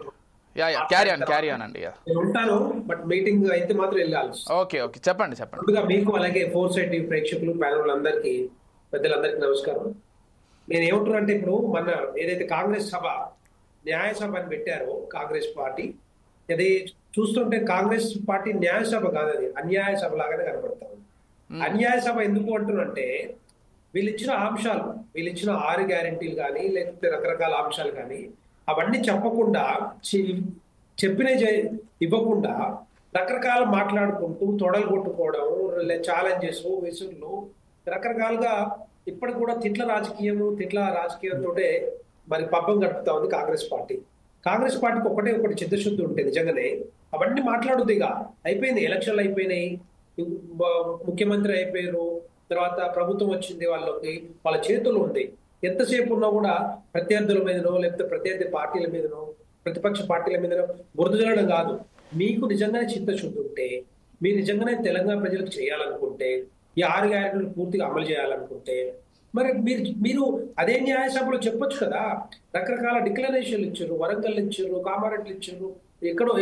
క్యారీ ఆన్ అండి. ఉంటాను, బట్ మీటింగ్ అయితే మాత్రం వెళ్ళాలి. ఓకే చెప్పండి. మీకు అలాగే 4Side TV ప్రేక్షకులు, ప్యానల్ అందరికీ, పెద్దలందరికీ నమస్కారం. నేను ఏమంటున్నా అంటే, ఇప్పుడు మన ఏదైతే కాంగ్రెస్ సభ, న్యాయ సభ అని పెట్టారో కాంగ్రెస్ పార్టీ, అది చూస్తుంటే కాంగ్రెస్ పార్టీ న్యాయ సభ కాదు, అది అన్యాయ సభ లాగానే కనపడతా ఉంది. అన్యాయ సభ ఎందుకు అంటున్నంటే, వీళ్ళు ఇచ్చిన అంశాలు, వీళ్ళు ఇచ్చిన 6 గ్యారెంటీలు కానీ లేకపోతే రకరకాల అంశాలు కానీ అవన్నీ చెప్పకుండా, చెప్పిన ఇవ్వకుండా రకరకాల మాట్లాడుకుంటూ తొడలు కొట్టుకోవడం, ఛాలెంజెస్, విసురులు, రకరకాలుగా ఇప్పటికి కూడా తిట్ల రాజకీయంతో మరి పబ్బం గడుపుతా ఉంది కాంగ్రెస్ పార్టీ. కాంగ్రెస్ పార్టీకి ఒకటి చిత్తశుద్ధి ఉంటే నిజంగానే అవన్నీ మాట్లాడుద్ది. ఇక అయిపోయింది, ఎలక్షన్లు అయిపోయినాయి, ముఖ్యమంత్రి అయిపోయారు, తర్వాత ప్రభుత్వం వచ్చింది, వాళ్ళ చేతుల్లో ఉంది. ఎంతసేపు ఉన్నా కూడా ప్రత్యర్థుల మీదనో లేకపోతే ప్రత్యర్థి పార్టీల మీదనో ప్రతిపక్ష పార్టీల మీదనో బురద జల్లడం కాదు. మీకు నిజంగానే చిత్తశుద్ధి ఉంటే, మీరు నిజంగానే తెలంగాణ ప్రజలకు చేయాలనుకుంటే, ఈ 6 గ్యారెంటీలు పూర్తిగా అమలు చేయాలనుకుంటే, మరి మీరు అదే న్యాయసభలో చెప్పొచ్చు కదా. రకరకాల డిక్లరేషన్లు ఇచ్చారు, వరంగల్ ఇచ్చారు, కామారెడ్డి ఇచ్చారు, ఎక్కడో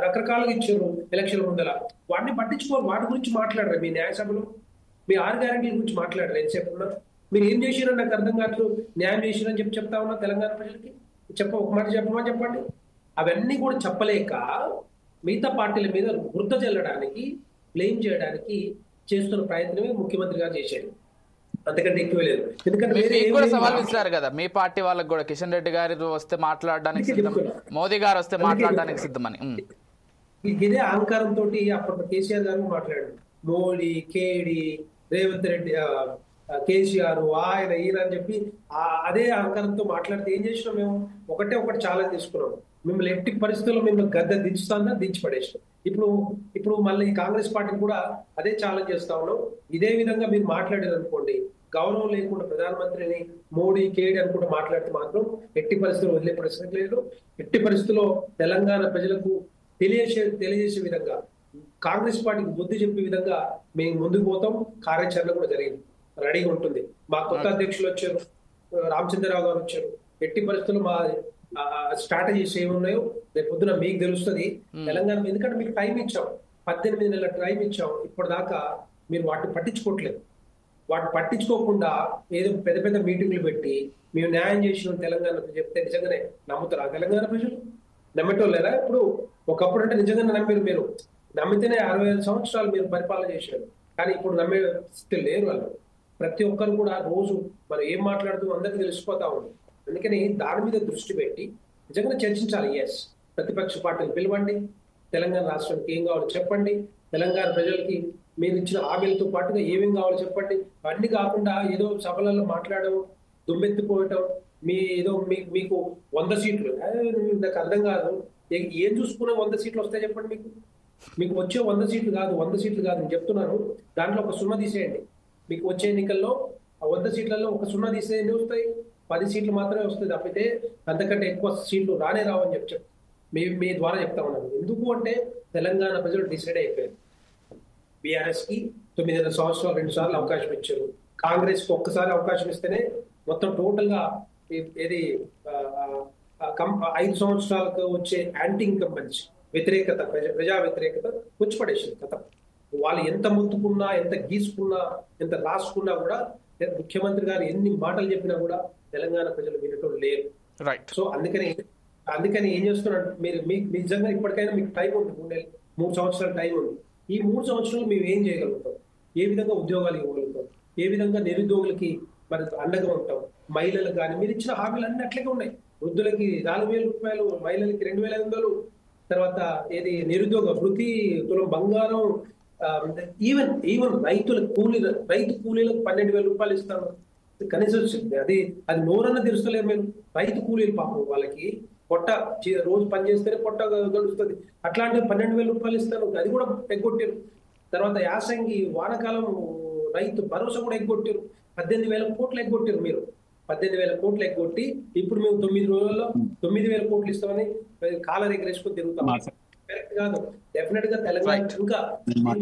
రకరకాలుగా ఇచ్చారు ఎలక్షన్ ముందర. వాటిని పట్టించుకోరు, వాటి గురించి మాట్లాడరు మీ న్యాయసభలో. మీ 6 గ్యారెంటీల గురించి మాట్లాడరు ఎంతసేపు ఉన్నా. మీరు ఏం చేసిరో నాకు అర్థం కావట్లేదు. న్యాయం చేసిరని చెప్తా ఉన్నా తెలంగాణ ప్రజలకి. ఒక మాట చెప్పండి. అవన్నీ కూడా చెప్పలేక మిగతా పార్టీల మీద బురద చల్లడానికి, బ్లేమ్ చేయడానికి చేస్తున్న ప్రయత్నమే ముఖ్యమంత్రి గారు చేశారు. అంతకంటే ఎక్కువ లేదు. ఎందుకంటే మీకు కూడా సవాల్ ఇస్తారు కదా మీ పార్టీ వాళ్ళకి కూడా, కిషన్ రెడ్డి గారు వస్తే మాట్లాడడానికి సిద్ధం, మోదీ గారు వస్తే మాట్లాడడానికి సిద్ధమని. ఇదే అహంకారంతో అప్పట్లో కేసీఆర్ గారు మాట్లాడారు. మోడీ, కేడి, రేవంత్ రెడ్డి, కేసీఆర్, ఆయన ఈయన అని చెప్పి అదే అహంకారంతో మాట్లాడితే ఏం చేసినాం మేము? ఒకటి ఛాలెంజ్ తీసుకున్నాం. మిమ్మల్ని ఎట్టి పరిస్థితుల్లో మిమ్మల్ని గద్దె దించుతాందా దించి పడేసినాం. ఇప్పుడు మళ్ళీ కాంగ్రెస్ పార్టీని కూడా అదే ఛాలెంజ్ చేస్తా ఉన్నాం. ఇదే విధంగా మీరు మాట్లాడారు అనుకోండి, గౌరవం లేకుండా ప్రధానమంత్రిని మోడీ, కేడి అనుకుంటూ మాట్లాడితే మాత్రం ఎట్టి పరిస్థితుల్లో వదిలే పరిస్థితి లేదు. ఎట్టి పరిస్థితుల్లో తెలంగాణ ప్రజలకు తెలియజేసే విధంగా, కాంగ్రెస్ పార్టీకి బుద్ధి చెప్పే విధంగా మేము ముందుకు పోతాం. కార్యాచరణ కూడా జరిగింది, రెడీగా ఉంటుంది. మా కొత్త అధ్యక్షులు వచ్చారు, రామచంద్రరావు గారు వచ్చారు. ఎట్టి పరిస్థితుల్లో మా స్ట్రాటజీస్ ఏమున్నాయో రేపు పొద్దున మీకు తెలుస్తుంది. తెలంగాణ ఎందుకంటే మీకు టైం ఇచ్చాం, 18 నెలల టైం ఇచ్చాం. ఇప్పటిదాకా మీరు వాటిని పట్టించుకోవట్లేదు. వాటిని పట్టించుకోకుండా ఏదో పెద్ద పెద్ద మీటింగ్లు పెట్టి మేము న్యాయం చేసిన తెలంగాణ చెప్తే నిజంగానే నమ్ముతారా? తెలంగాణ ప్రజలు నమ్మేటోళ్ళేరా? ఇప్పుడు ఒకప్పుడు అంటే నిజంగానే నమ్మారు. మీరు నమ్మితేనే 65 సంవత్సరాలు మీరు పరిపాలన చేశారు. కానీ ఇప్పుడు నమ్మే స్థితి లేరు వాళ్ళు. ప్రతి ఒక్కరు కూడా రోజు మనం ఏం మాట్లాడుతూ అందరికీ తెలిసిపోతా ఉంది. అందుకని దాని మీద దృష్టి పెట్టి నిజంగా చర్చించాలి. ఎస్, ప్రతిపక్ష పార్టీలు పిలవండి, తెలంగాణ రాష్ట్రానికి ఏం కావాలో చెప్పండి, తెలంగాణ ప్రజలకి మీరు ఇచ్చిన హామీలతో పాటుగా ఏమేం కావాలో చెప్పండి. అవన్నీ కాకుండా ఏదో సభలలో మాట్లాడడం, దుమ్మెత్తిపోవటం, మీకు 100 సీట్లు నాకు అర్థం కాదు. ఏం చూసుకునే 100 సీట్లు వస్తాయి చెప్పండి? మీకు వచ్చే 100 సీట్లు కాదు, 100 సీట్లు కాదు నేను చెప్తున్నాను. దాంట్లో ఒక 0 తీసేయండి. మీకు వచ్చే ఎన్నికల్లో ఆ 100 సీట్లలో ఒక 0 తీసే ఎన్ని వస్తాయి? 10 సీట్లు మాత్రమే వస్తుంది తప్పితే అంతకంటే ఎక్కువ సీట్లు రావని చెప్పి మీ ద్వారా చెప్తా ఉన్నాను. ఎందుకు అంటే తెలంగాణ ప్రజలు డిసైడ్ అయిపోయారు. బీఆర్ఎస్ కి 9 సంవత్సరాలు 2 సార్లు అవకాశం ఇచ్చారు. కాంగ్రెస్ కి ఒక్కసారి అవకాశం ఇస్తేనే మొత్తం టోటల్ గా ఏది 5 సంవత్సరాలకు వచ్చే యాంటీ ఇన్కంబెన్సీ వ్యతిరేకత, ప్రజా వ్యతిరేకత వచ్చి పడేసింది కథ. వాళ్ళు ఎంత ముత్తుకున్నా, ఎంత గీసుకున్నా, ఎంత రాసుకున్నా కూడా, ముఖ్యమంత్రి గారు ఎన్ని మాటలు చెప్పినా కూడా తెలంగాణ ప్రజలు వినటం లేరు. సో అందుకని ఏం చేస్తున్నారు మీరు? మీకు నిజంగా ఇప్పటికైనా మీకు టైం ఉంది, 3 సంవత్సరాల టైం ఉంది. ఈ 3 సంవత్సరాలు మేము ఏం చేయగలుగుతాం? ఏ విధంగా ఉద్యోగాలు ఇవ్వగలుగుతాం? ఏ విధంగా నిరుద్యోగులకి మరి అండగా ఉంటాం? మహిళలకు కానీ మీరు ఇచ్చిన హామీలు అన్ని అట్లకే ఉన్నాయి. వృద్ధులకి 4,000 రూపాయలు, మహిళలకి 2,500, తర్వాత ఏది నిరుద్యోగ వృత్తి, తులం బంగారం, ఈవెన్ రైతు కూలీలకు 12,000 రూపాయలు ఇస్తాను. కనీసం అది నోరన్న తెరుస్తలేరు మీరు. రైతు కూలీలు పాపం వాళ్ళకి పొట్ట రోజు పని చేస్తేనే పొట్ట గడుస్తుంది. అట్లాంటి 12,000 రూపాయలు ఇస్తాను, అది కూడా ఎగ్గొట్టారు. తర్వాత యాసంగి వానకాలం రైతు భరోసా కూడా ఎగ్గొట్టారు. 18,000 కోట్లు ఎగ్గొట్టారు మీరు. 18,000 కోట్లు ఎగ్గొట్టి ఇప్పుడు మేము 9 రోజుల్లో 9,000 కోట్లు ఇస్తామని కాలర్ ఎగరేసుకొని తిరుగుతాం. కరెక్ట్ కాదు. డెఫినెట్ గా తెలంగాణ ఇంకా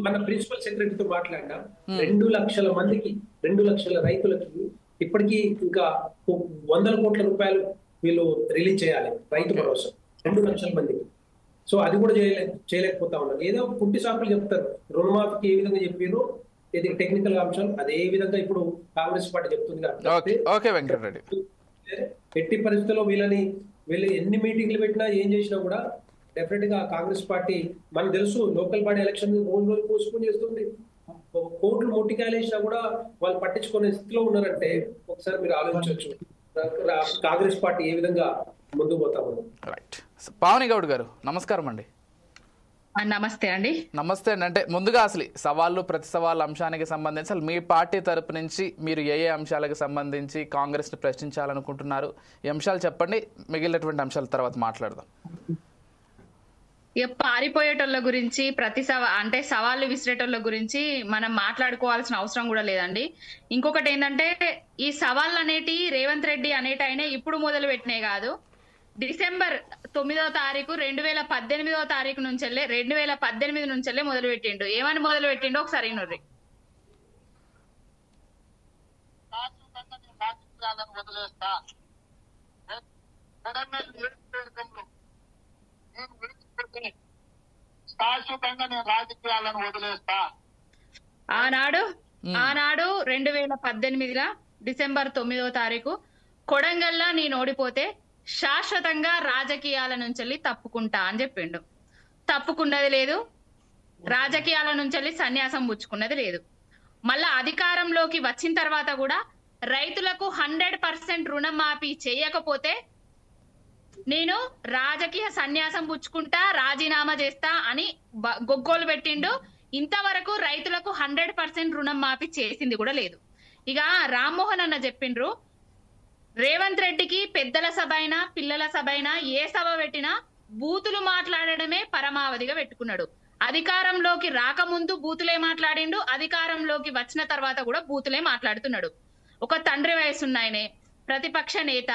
మన ప్రిన్సిపల్ సెక్రటరీతో మాట్లాడినా 2 లక్షల మందికి, 2 లక్షల రైతులకి ఇప్పటికీ ఇంకా 100 కోట్ల రూపాయలు వీళ్ళు రిలీజ్ చేయాలి రైతు భరోసా 2 లక్షల మందికి. సో అది కూడా చేయలేకపోతా ఉన్నారు. ఏదో పుట్టి సాకులు చెప్తారు. రుణమాఫీకి ఏ విధంగా చెప్పారో ఇది టెక్నికల్ అంశాలు అదే విధంగా ఇప్పుడు కాంగ్రెస్ పార్టీ చెప్తుంది. ఎట్టి పరిస్థితుల్లో వీళ్ళు ఎన్ని మీటింగ్లు పెట్టినా ఏం చేసినా కూడా డెఫినెట్ గా కాంగ్రెస్ పార్టీ, మనకు తెలుసు లోకల్ బాడీ ఎలక్షన్ రోజు పోస్ట్పోన్ చేస్తుంది. కోట్లు మొట్టికాయలేసినా కూడా వాళ్ళు పట్టించుకునే స్థితిలో ఉన్నారంటే ఒకసారి మీరు ఆలోచించవచ్చు కాంగ్రెస్ పార్టీ ఏ విధంగా ముందుకు పోతాము. రైట్. పావని గౌడ్ గారు నమస్కారం అండి. నమస్తే అండి. నమస్తే అండి. అంటే ముందుగా అసలు సవాళ్ళు ప్రతి సవాళ్ళ అంశానికి సంబంధించి అసలు మీ పార్టీ తరపు నుంచి మీరు ఏ అంశాలకు సంబంధించి కాంగ్రెస్ ని ప్రశ్నించాలనుకుంటున్నారు, ఈ అంశాలు చెప్పండి. మిగిలినటువంటి అంశాల తర్వాత మాట్లాడదాం. పారిపోయేటోళ్ళ గురించి అంటే సవాళ్ళు విసిరేటోళ్ళ గురించి మనం మాట్లాడుకోవాల్సిన అవసరం కూడా లేదండి. ఇంకొకటి ఏంటంటే ఈ సవాళ్ళు అనేటి రేవంత్ రెడ్డి అనేటైనా ఇప్పుడు మొదలు పెట్టినే కాదు. డిసెంబర్ 9వ తారీఖు 2018వ తారీఖు నుంచెల్లే 2018 నుంచెల్లే మొదలు పెట్టిండు. ఏమని మొదలు పెట్టిండో ఒకసారి నొర్రి. శాశ్వతంగా నేను రాజకీయాలను వదిలేస్తా. ఆనాడు 2018 డిసెంబర్ 9వ తారీఖు కొడంగల్లా నేను ఓడిపోతే శాశ్వతంగా రాజకీయాల నుంచి తప్పుకుంటా అని చెప్పిండు. తప్పుకున్నది లేదు, రాజకీయాల నుంచి సన్యాసం పుచ్చుకున్నది లేదు. మళ్ళా అధికారంలోకి వచ్చిన తర్వాత కూడా రైతులకు 100% రుణమాఫీ చేయకపోతే నేను రాజకీయ సన్యాసం పుచ్చుకుంటా, రాజీనామా చేస్తా అని గొగ్గోలు పెట్టిండు. ఇంతవరకు రైతులకు 100% రుణం మాఫీ చేసింది కూడా లేదు. ఇక రామ్మోహన్ అన్న చెప్పిండ్రు, రేవంత్ రెడ్డికి పెద్దల సభ అయినా పిల్లల సభ అయినా ఏ సభ పెట్టినా బూతులు మాట్లాడడమే పరమావధిగా పెట్టుకున్నాడు. అధికారంలోకి రాకముందు బూతులే మాట్లాడిండు, అధికారంలోకి వచ్చిన తర్వాత కూడా బూతులే మాట్లాడుతున్నాడు. ఒక తండ్రి వయసున్నాయనే, ప్రతిపక్ష నేత,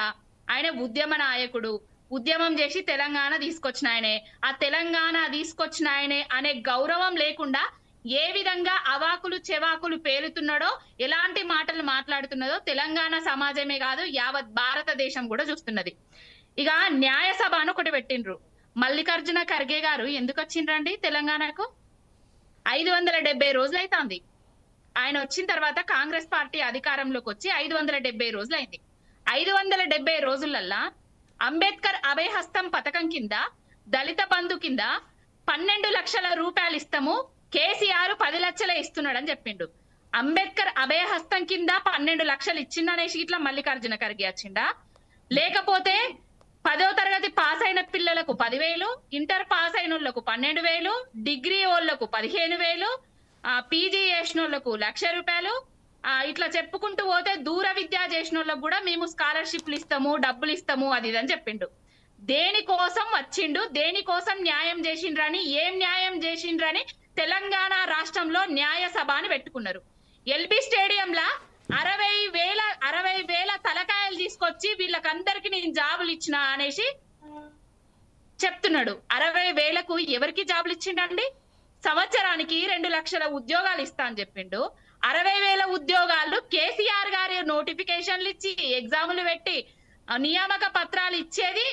ఆయన ఉద్యమ నాయకుడు, ఉద్యమం చేసి తెలంగాణ తీసుకొచ్చిన ఆయనే, ఆ తెలంగాణ తీసుకొచ్చిన ఆయనే అనే గౌరవం లేకుండా ఏ విధంగా అవాకులు చెవాకులు పేలుతున్నాడో, ఎలాంటి మాటలు మాట్లాడుతున్నదో తెలంగాణ సమాజమే కాదు యావత్ భారతదేశం కూడా చూస్తున్నది. ఇక న్యాయ సభ అని ఒకటి పెట్టిండ్రు. మల్లికార్జున ఖర్గే గారు ఎందుకు వచ్చిండ్రండి తెలంగాణకు? 570 రోజులు అవుతుంది. ఆయన వచ్చిన తర్వాత కాంగ్రెస్ పార్టీ అధికారంలోకి వచ్చి 570 రోజులు అయింది. 570 రోజులల్లా అంబేద్కర్ అభయహస్తం పథకం కింద, దళిత బంధు కింద 12 లక్షల రూపాయలు ఇస్తాము, కేసీఆర్ 10 లక్షలే ఇస్తున్నాడని చెప్పిండు. అంబేద్కర్ అభయహస్తం కింద 12 లక్షలు ఇచ్చిందనేసి ఇట్లా మల్లికార్జున ఖర్గే వచ్చిండా? లేకపోతే 10వ తరగతి పాస్ అయిన పిల్లలకు 10,000, ఇంటర్ పాస్ అయిన వాళ్ళకు 12,000, డిగ్రీ వాళ్ళకు 15,000, పీజీ చేసిన వాళ్ళకు 1,00,000 రూపాయలు, ఇట్లా చెప్పుకుంటూ పోతే దూర విద్య చేసిన వాళ్ళకు కూడా మేము స్కాలర్షిప్లు ఇస్తాము, డబ్బులు ఇస్తాము, అది ఇదని చెప్పిండు. దేనికోసం వచ్చిండు, దేనికోసం న్యాయం చేసిండ్రని, ఏం న్యాయం చేసిండ్రని తెలంగాణ రాష్ట్రంలో న్యాయ సభ అని పెట్టుకున్నారు. ఎల్బీ స్టేడియంలా 60,000 తలకాయలు తీసుకొచ్చి వీళ్ళకందరికి నేను జాబులు ఇచ్చిన అనేసి చెప్తున్నాడు. 60,000కు ఎవరికి జాబులు ఇచ్చిండండి? సంవత్సరానికి 2 లక్షల ఉద్యోగాలు ఇస్తా అని చెప్పిండు. 60,000 ఉద్యోగాలు కేసీఆర్ గారి నోటిఫికేషన్లు ఇచ్చి, ఎగ్జాములు పెట్టి, నియామక పత్రాలు ఇచ్చేది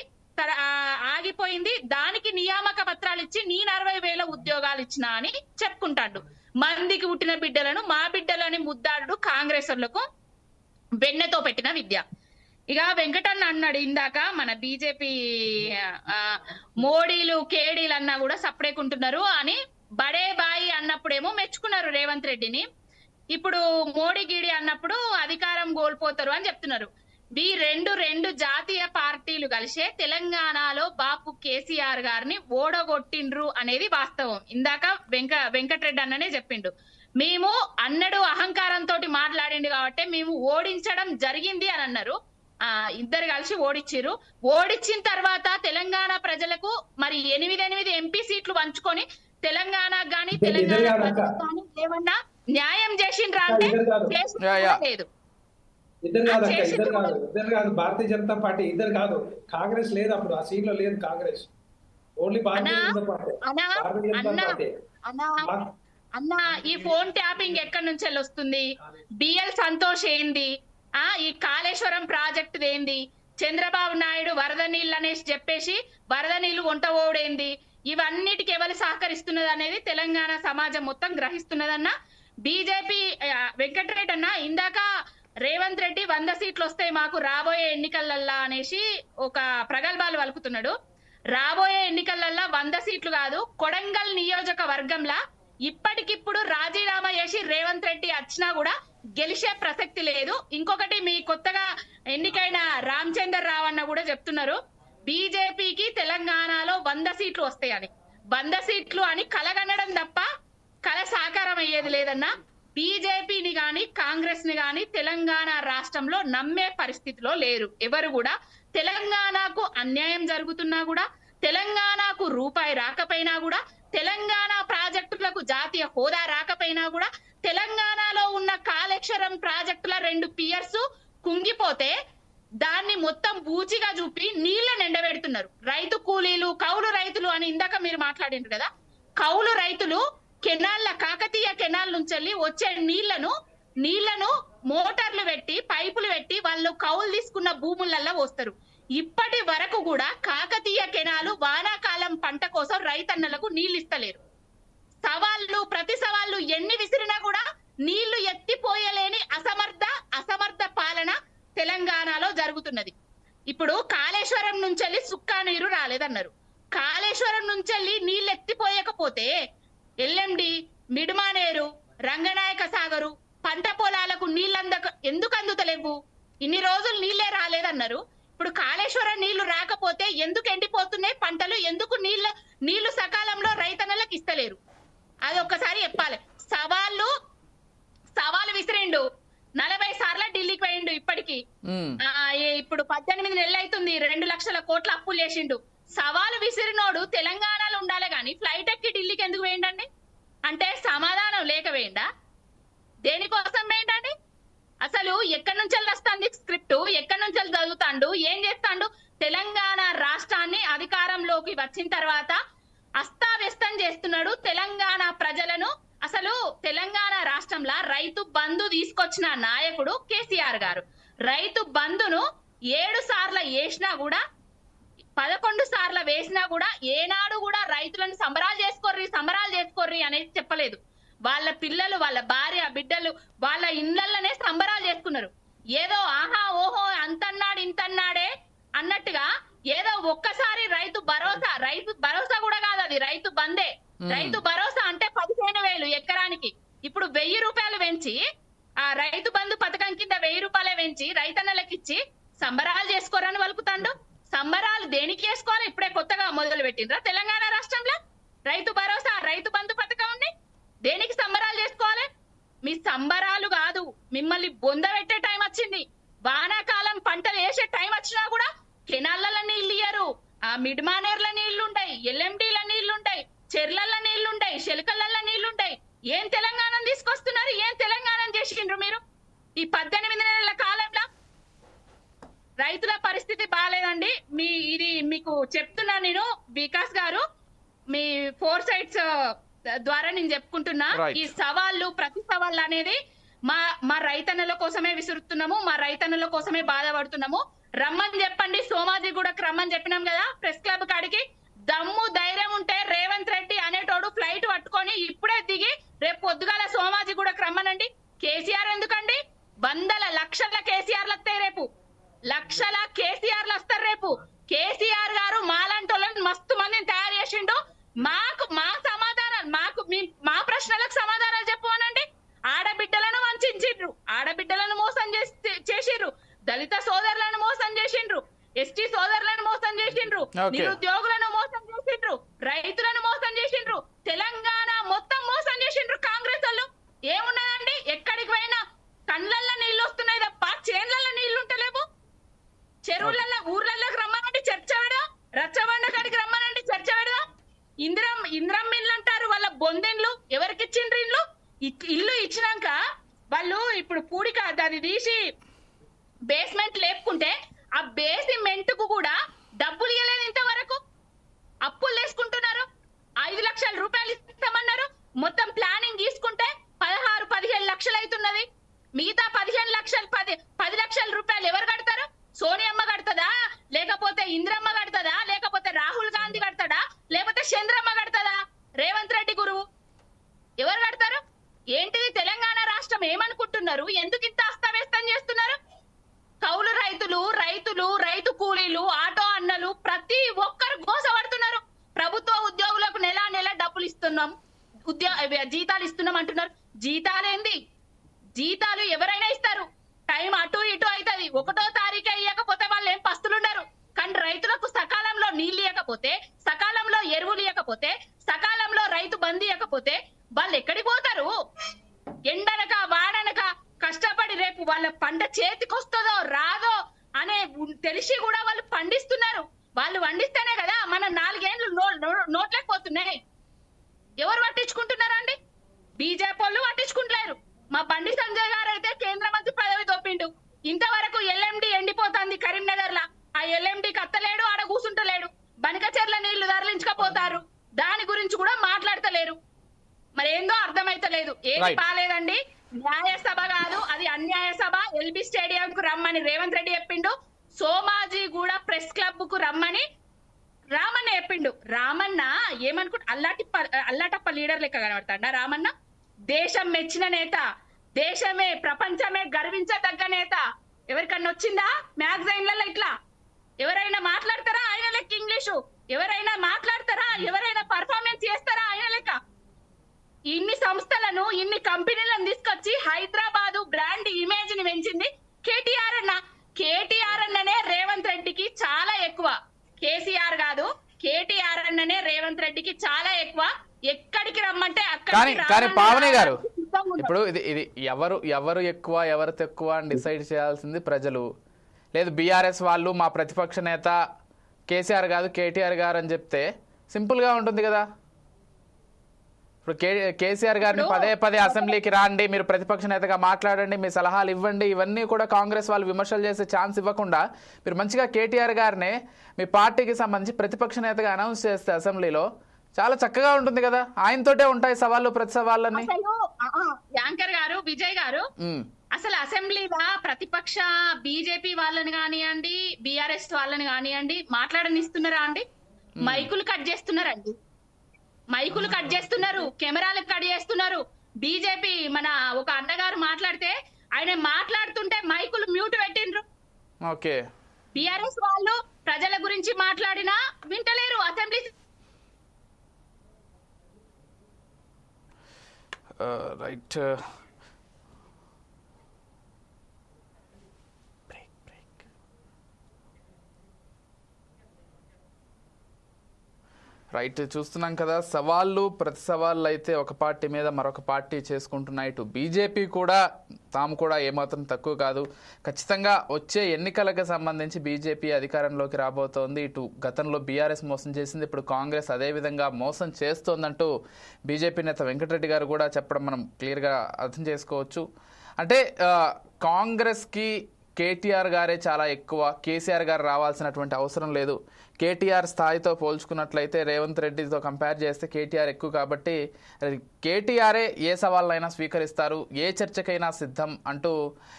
ఆగిపోయింది. దానికి నియామక పత్రాలు ఇచ్చి నేను 60,000 ఉద్యోగాలు ఇచ్చిన అని చెప్పుకుంటాడు. మందికి పుట్టిన బిడ్డలను మా బిడ్డలని ముద్దాడు కాంగ్రెస్లకు వెన్నెతో పెట్టిన విద్య. ఇక వెంకటన్న అన్నాడు ఇందాక, మన బీజేపీ మోడీలు కేడీలు అన్నా కూడా సపరేకుంటున్నారు అని. బడే బాయి అన్నప్పుడేమో మెచ్చుకున్నారు రేవంత్ రెడ్డిని, ఇప్పుడు మోడీ గీడి అన్నప్పుడు అధికారం కోల్పోతారు అని చెప్తున్నారు. ఈ రెండు జాతీయ పార్టీలు కలిసే తెలంగాణలో బాపు కేసీఆర్ గారిని ఓడగొట్టిండ్రు అనేది వాస్తవం. ఇందాక వెంకటరెడ్డి అన్ననే చెప్పిండు. మేము అన్నడు అహంకారంతో మాట్లాడిండు కాబట్టి మేము ఓడించడం జరిగింది అని అన్నారు. ఇద్దరు కలిసి ఓడిచ్చిర్రు. ఓడించిన తర్వాత తెలంగాణ ప్రజలకు మరి 8 ఎంపీ సీట్లు పంచుకొని తెలంగాణ గాని తెలంగాణ ప్రజలకు కానీ ఏమన్నా న్యాయం చేసిండ్రా అంటే లేదు. ఇద్దరు కాదు భారతీయ జనతా పార్టీ, ఇద్దరు కాదు, కాంగ్రెస్ లేదు అప్పుడు, ఆ సీట్ లో లేదు కాంగ్రెస్, ఓన్లీ భారతీయ జనతా పార్టీ. అన్న ఈ ఫోన్ ట్యాపింగ్ ఎక్కడి నుంచి వస్తుంది? బిఎల్ సంతోష్ ఏంది? ఈ కాళేశ్వరం ప్రాజెక్ట్ ఏంది? చంద్రబాబు నాయుడు వరద నీళ్ళు అనేసి చెప్పేసి వరద నీళ్లు వంట ఓడేంది? ఇవన్నిటికి ఎవరు సహకరిస్తున్నది అనేది తెలంగాణ సమాజం మొత్తం గ్రహిస్తున్నదన్న. బీజేపీ వెంకటరెడ్డి అన్న ఇందాక రేవంత్ రెడ్డి 100 సీట్లు వస్తాయి మాకు రాబోయే ఎన్నికలల్లా అనేసి ఒక ప్రగల్భాలు వలుకుతున్నాడు. రాబోయే ఎన్నికలల్లా 100 సీట్లు కాదు, కొడంగల్ నియోజకవర్గంలా ఇప్పటికిప్పుడు రాజీనామా చేసి రేవంత్ రెడ్డి వచ్చినా కూడా గెలిచే ప్రసక్తి లేదు. ఇంకొకటి, మీ కొత్తగా ఎన్నికైన రామచందర్ రావు అన్న కూడా చెప్తున్నారు బీజేపీకి తెలంగాణలో 100 సీట్లు వస్తాయని. 100 సీట్లు అని కలగనడం తప్ప కల సాకారం అయ్యేది లేదన్నా. బీజేపీని గాని కాంగ్రెస్ ని గాని తెలంగాణ రాష్ట్రంలో నమ్మే పరిస్థితిలో లేరు ఎవరు కూడా. తెలంగాణకు అన్యాయం జరుగుతున్నా కూడా, తెలంగాణకు రూపాయి రాకపోయినా కూడా, తెలంగాణ ప్రాజెక్టులకు జాతీయ హోదా రాకపోయినా కూడా, తెలంగాణలో ఉన్న కాళేశ్వరం ప్రాజెక్టుల 2 పియర్స్ కుంగిపోతే దాన్ని మొత్తం బూచిగా చూపి నీళ్లను ఎండబెడుతున్నారు. రైతు కూలీలు, కౌలు రైతులు అని ఇందాక మీరు మాట్లాడిండ్రు కదా, కౌలు రైతులు కెనాల్ల, కాకతీయ కెనాల్ నుంచి వచ్చే నీళ్లను మోటార్లు పెట్టి పైపులు పెట్టి వాళ్ళు కౌలు తీసుకున్న భూములల్లో వస్తారు. ఇప్పటి వరకు కూడా కాకతీయ కెనాలు వానాకాలం పంట కోసం రైతన్నలకు నీళ్లు ఇస్తలేరు. ప్రతి సవాళ్లు ఎన్ని విసిరినా కూడా నీళ్లు ఎత్తిపోయలేని అసమర్థ అసమర్థ పాలన తెలంగాణలో జరుగుతున్నది. ఇప్పుడు కాళేశ్వరం నుంచి సుక్కా నీరు రాలేదన్నారు. కాళేశ్వరం నుంచి నీళ్ళు ఎత్తిపోయకపోతే ఎల్ఎండి, మిడుమానేరు, రంగనాయక సాగరు పంట పొలాలకు ఎందుకు అందుతలేవు? ఇన్ని రోజులు నీళ్లే రాలేదన్నారు. ఇప్పుడు కాళేశ్వరం నీళ్లు రాకపోతే ఎందుకు ఎండిపోతున్నాయి పంటలు? ఎందుకు నీళ్లు సకాలంలో రైతన్నలకు ఇస్తలేరు? అది ఒక్కసారి చెప్పాలి. సవాలు విసిరిండు, 40 సార్లు ఢిల్లీకి పోయిండు. ఇప్పటికి ఇప్పుడు 18 నెలలు అవుతుంది, 2 లక్షల కోట్ల అప్పులు చేసిండు. సవాలు విసిరినోడు తెలంగాణలో ఉండాలి గాని ఫ్లైట్ ఎక్కి ఢిల్లీకి ఎందుకు వేయండి? అంటే సమాధానం లేక వేయండా? దేనికోసం వేయండి? అసలు ఎక్కడి నుంచి వస్తుంది స్క్రిప్ట్? ఎక్కడి నుంచి చదువుతాండు? ఏం చేస్తాండు? తెలంగాణ రాష్ట్రాన్ని అధికారంలోకి వచ్చిన తర్వాత అస్తావ్యస్తం చేస్తున్నాడు తెలంగాణ ప్రజలను. అసలు తెలంగాణ రాష్ట్రంలో రైతు బంధు తీసుకొచ్చిన నాయకుడు కేసీఆర్ గారు. రైతు బంధును 7 సార్లు వేసినా కూడా, 11 సార్లు వేసినా కూడా ఏనాడు కూడా రైతులను సంబరాలు చేసుకోర్రి అనేది చెప్పలేదు. వాళ్ళ పిల్లలు, వాళ్ళ భార్య, బిడ్డలు వాళ్ళ ఇళ్లలోనే సంబరాలు చేసుకున్నారు. ఏదో ఆహా ఓహో అంతన్నాడు ఇంతన్నాడే అన్నట్టుగా ఏదో ఒక్కసారి రైతు భరోసా కూడా కాదు, అది రైతు బందే. రైతు భరోసా అంటే 15,000 ఎకరానికి. ఇప్పుడు 1000 రూపాయలు పెంచి, ఆ రైతు బంధు పథకం కింద 1000 రూపాయలు పెంచి రైతన్నలకు ఇచ్చి సంబరాలు చేసుకోరని వలుకుతాండు. సంబరాలు దేనికి చేసుకోవాలి? ఇప్పుడే కొత్తగా మొదలు పెట్టిండ్రా తెలంగాణ రాష్ట్రంలో రైతు భరోసా, రైతు బంధు పథకం ఉంది? దేనికి సంబరాలు చేసుకోవాలి? మీ సంబరాలు కాదు, మిమ్మల్ని బొంద పెట్టే టైం వచ్చింది. వానాకాలం పంటలు వేసే టైం వచ్చినా కూడా కెనాళ్ళ నీళ్లు ఇయ్యరు, ఆ మిడ్మానేర్ల నీళ్లుంటాయి, ఎల్ఎండీల నీళ్లుంటాయి, చెర్లల్ల నీళ్లుంటాయి, శెలకల్ల నీళ్లుంటాయి. ఏం తెలంగాణ తీసుకొస్తున్నారు? ఏం తెలంగాణ చేసిండ్రు మీరు? ఈ 18 నెలల కాలంలో రైతుల పరిస్థితి బాగాలేదండి. ఇది మీకు చెప్తున్నా నేను, వికాస్ గారు, మీ 4 సైట్స్ ద్వారా నేను చెప్పుకుంటున్నా. ఈ సవాళ్ళు, ప్రతి సవాళ్ళు అనేది మా రైతన్నల కోసమే విసురుతున్నాము, మా రైతన్నల కోసమే బాధపడుతున్నాము. రమ్మని చెప్పండి, సోమాజిగూడకు రమ్మని చెప్పినాం కదా ప్రెస్ క్లబ్ కాడికి. దమ్ము ధైర్యం ఉంటే రేవంత్ రెడ్డి అనేటోడు ఫ్లైట్ పట్టుకొని ఇప్పుడే దిగి రేపు పొద్దుగాల సోమాజిగూడకు రమ్మనండి. కేసీఆర్ ఎందుకండి? 100 లక్షల కేసీఆర్లు వస్తాయి రేపు, లక్షల కేసీఆర్లు వస్తారు రేపు. కేసీఆర్ గారు మాలాంటి వాళ్ళని మస్తు మందిని తయారు చేసిండు. మా ప్రశ్నలకు సమాధానాలు చెప్పమనండి. ఆడబిడ్డలను వంచిండ్రు, ఆడబిడ్డలను మోసం చేసిండ్రు, దళిత సోదరులను మోసం చేసిండ్రు, ఎస్టీ సోదరులను మోసం చేసిండ్రు, నిరుద్యోగులను మోసం చేసిండ్రు, రైతులను మోసం చేసిండ్రు, తెలంగాణ మొత్తం మోసం చేసిండ్రు కాంగ్రెస్ వాళ్ళు. ఏమున్నదండి? ఎక్కడికి పోయినా కండ్లల్లో నీళ్లు వస్తున్నాయి తప్ప చేన్లలో నీళ్లు ఉంటలేవు. చెరువులలో ఊర్లలోకి రమ్మనండి చర్చ పెడదాం, రచ్చబండ కాడికి రమ్మనండి చర్చ పెడదాం. ఇంద్రం ఇల్లు అంటారు, వాళ్ళ బొందెన్లు ఎవరికి ఇచ్చిండ్రు? ఇల్లు ఇచ్చినాక వాళ్ళు ఇప్పుడు పూడిక అది తీసి బేస్మెంట్ లేపుకుంటే ఆ బేస్మెంట్ కు కూడా డబ్బులు ఇవ్వలేదు ఇంతవరకు. అప్పులు తీసుకుంటున్నారు. 5 లక్షల రూపాయలు ఇస్తామన్నారు. మొత్తం ప్లానింగ్ తీసుకుంటే 16-17 లక్షలు అవుతున్నది. మిగతా 15 లక్షలు 10 లక్షల రూపాయలు ఎవరు కడతారు? సోనియమ్మ కడతదా, లేకపోతే ఇంద్రమ్మ కడతదా, లేకపోతే రాహుల్ గాంధీ కడతాడా, లేకపోతే చంద్రమ్మ కడతదా, రేవంత్ రెడ్డి గురువు ఎవరు కడతారు? ఏంటిది తెలంగాణ రాష్ట్రం? ఏమనుకుంటున్నారు? ఎందుకు ఇంత అస్తవ్యస్తం చేస్తున్నారు? కౌలు రైతులు, రైతు కూలీలు, ఆటో అన్నలు ప్రతి ఒక్కరు గోసపడుతున్నారు. ప్రభుత్వ ఉద్యోగులకు నెల డబ్బులు ఇస్తున్నాం, జీతాలు ఇస్తున్నాం అంటున్నారు. జీతాలేంది? జీతాలు ఎవరైనా ఇస్తారు, టైం అటు ఇటు అవుతుంది. 1వ తారీఖు ఇవ్వకపోతే వాళ్ళు ఏం పస్తులున్నారు. కానీ రైతులకు సకాలంలో నీళ్లు ఇవ్వకపోతే, సకాలంలో ఎరువులు ఇవ్వకపోతే, సకాలంలో రైతు బంధు ఇవ్వకపోతే వాళ్ళు ఎక్కడికి పోతారు? ఎండనక వాడనక కష్టపడి రేపు వాళ్ళ పంట చేతికొస్తుందో రాదో అనే తెలిసి కూడా వాళ్ళు పండిస్తున్నారు. వాళ్ళు పండిస్తేనే కదా మన 4 ఏళ్ళు నోట్లకు పోతున్నాయి. ఎవరు పట్టించుకుంటున్నారండి? బీజేపీ వాళ్ళు పట్టించుకుంటలేరు. మా బండి సంజయ్ గారు అయితే కేంద్ర మంత్రి పదవి తోపిండు. ఇంతవరకు ఎల్ఎండి ఎండిపోతుంది కరీంనగర్ లా. ఆ ఎల్ఎండికి అత్తలేడు, ఆడ కూసుంటలేడు. బనకచెర్ల నీళ్లు తరలించకపోతారు, దాని గురించి కూడా మాట్లాడతలేరు. మరి ఏందో అర్థమైతలేదు. ఏది బాలేదండి. న్యాయసభ కాదు, అది అన్యాయ సభ. ఎల్బీ స్టేడియం కు రమ్మని రేవంత్ రెడ్డి చెప్పిండు. సోమాజిగూడ ప్రెస్ క్లబ్ కు రమ్మని రామన్న చెప్పిండు. రామన్న ఏమనుకుంటు అల్లాటప్ప లీడర్ లెక్క కనబడతాడా? రామన్న దేశం మెచ్చిన నేత, దేశమే ప్రపంచమే గర్వించదగ్గ నేత ఎవరికన్నా వచ్చిందా మ్యాగజైన్లలో ఇట్లా? ఎవరైనా మాట్లాడతారా ఆయన లెక్క ఇంగ్లీషు? ఎవరైనా మాట్లాడతారా? ఎవరైనా పర్ఫార్మెన్స్ చేస్తారా ఆయన లెక్క? ఇన్ని సంస్థలను ఇన్ని కంపెనీలను తీసుకొచ్చి హైదరాబాదు బ్రాండ్ ఇమేజ్ ని పెంచింది కేటీఆర్ అన్న. కేటీఆర్ అన్ననే రేవంత్ రెడ్డికి చాలా ఎక్కువ. కేసీఆర్ కాదు, కేటీఆర్ అన్ననే రేవంత్ రెడ్డికి చాలా ఎక్కువ. ఎక్కడికి రమ్మంటే కానీ పావని గారు, ఇప్పుడు ఇది ఎవరు ఎక్కువ ఎవరు తక్కువ అని డిసైడ్ చేయాల్సింది ప్రజలు. లేదు బీఆర్ఎస్ వాళ్ళు మా ప్రతిపక్ష నేత కేసీఆర్ కాదు కేటీఆర్ గారు అని చెప్తే సింపుల్ గా ఉంటుంది కదా. ఇప్పుడు కేసీఆర్ గారిని పదే అసెంబ్లీకి రాండి, మీరు ప్రతిపక్ష నేతగా మాట్లాడండి, మీ సలహాలు ఇవ్వండి, ఇవన్నీ కూడా కాంగ్రెస్ వాళ్ళు విమర్శలు చేసే ఛాన్స్ ఇవ్వకుండా మీరు మంచిగా కేటీఆర్ గారిని మీ పార్టీకి సంబంధించి ప్రతిపక్ష నేతగా అనౌన్స్ చేస్తే అసెంబ్లీలో చాలా చక్కగా ఉంటుంది కదా. ఆయనతోటే ఉంటాయి సవాళ్ళు ప్రతి సవాళ్ళని. యాంకర్ గారు విజయ్ గారు, అసలు అసెంబ్లీలో ప్రతిపక్ష బీజేపీ వాళ్ళని కానివ్వండి బీఆర్ఎస్ వాళ్ళని కానివ్వండి మాట్లాడనిస్తున్నారా అండి? మైకులు కట్ చేస్తున్నారండి, మైకులు కట్ చేస్తున్నారు, కెమెరాలకు కట్ చేస్తున్నారు. బీజేపీ మన ఒక అన్నగారు మాట్లాడితే ఆయన మాట్లాడుతుంటే మైకులు మ్యూట్ పెట్టిండ్రు. ఓకే, బీఆర్ఎస్ వాళ్ళు ప్రజల గురించి మాట్లాడినా వింటలేరు అసెంబ్లీ. రైట్, రైట్ చూస్తున్నాం కదా. సవాళ్ళు ప్రతి సవాళ్ళు అయితే ఒక పార్టీ మీద మరొక పార్టీ చేసుకుంటున్నాయి. ఇటు బీజేపీ కూడా తాము కూడా ఏమాత్రం తక్కువ కాదు. ఖచ్చితంగా వచ్చే ఎన్నికలకు సంబంధించి బీజేపీ అధికారంలోకి రాబోతోంది. ఇటు గతంలో బీఆర్ఎస్ మోసం చేసింది, ఇప్పుడు కాంగ్రెస్ అదేవిధంగా మోసం చేస్తోందంటూ బీజేపీ నేత వెంకటరెడ్డి గారు కూడా చెప్పడం మనం క్లియర్గా అర్థం చేసుకోవచ్చు. అంటే కాంగ్రెస్కి కేటీఆర్ గారే చాలా ఎక్కువ, కేసీఆర్ గారు రావాల్సినటువంటి అవసరం లేదు. కేటీఆర్ స్థాయితో పోల్చుకున్నట్లయితే రేవంత్ రెడ్డితో కంపేర్ చేస్తే కేటీఆర్ ఎక్కువ కాబట్టి కేటీఆరే ఏ సవాళ్ళైనా స్వీకరిస్తారు, ఏ చర్చకైనా సిద్ధం అంటూ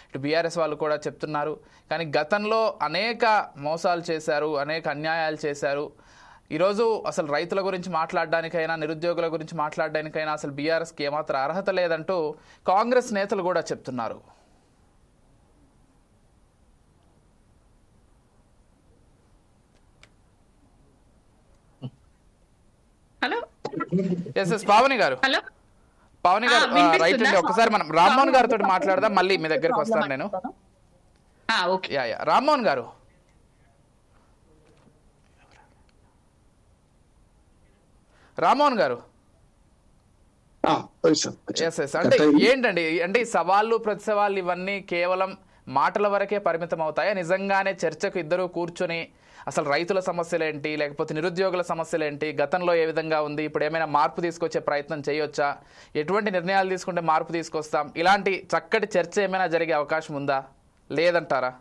ఇటు బీఆర్ఎస్ వాళ్ళు కూడా చెప్తున్నారు. కానీ గతంలో అనేక మోసాలు చేశారు, అనేక అన్యాయాలు చేశారు. ఈరోజు అసలు రైతుల గురించి మాట్లాడడానికైనా నిరుద్యోగుల గురించి మాట్లాడడానికైనా అసలు బీఆర్ఎస్కి ఏమాత్రం అర్హత లేదంటూ కాంగ్రెస్ నేతలు కూడా చెప్తున్నారు. హలో, ఎస్ పావని గారు, హలో పావని గారు రైట్ అండి. ఒకసారి మనం రామ్మోహన్ గారితో మాట్లాడదాం, మళ్ళీ మీ దగ్గరికి వస్తాను నేను. రామ్మోహన్ గారు, రామ్మోహన్ గారు, అంటే ఏంటండి, అంటే ఈ సవాళ్ళు ప్రతి సవాళ్ళు ఇవన్నీ కేవలం మాటల వరకే పరిమితం అవుతాయా? నిజంగానే చర్చకు ఇద్దరు కూర్చొని అసలు రైతుల సమస్యలేంటి, లేకపోతే నిరుద్యోగుల సమస్యలేంటి, గతంలో ఏ విధంగా ఉంది, ఇప్పుడు ఏమైనా మార్పు తీసుకొచ్చే ప్రయత్నం చేయొచ్చా, ఎటువంటి నిర్ణయాలు తీసుకుంటే మార్పు తీసుకొస్తాం, ఇలాంటి చక్కటి చర్చ ఏమైనా జరిగే అవకాశం ఉందా, లేదంటారా?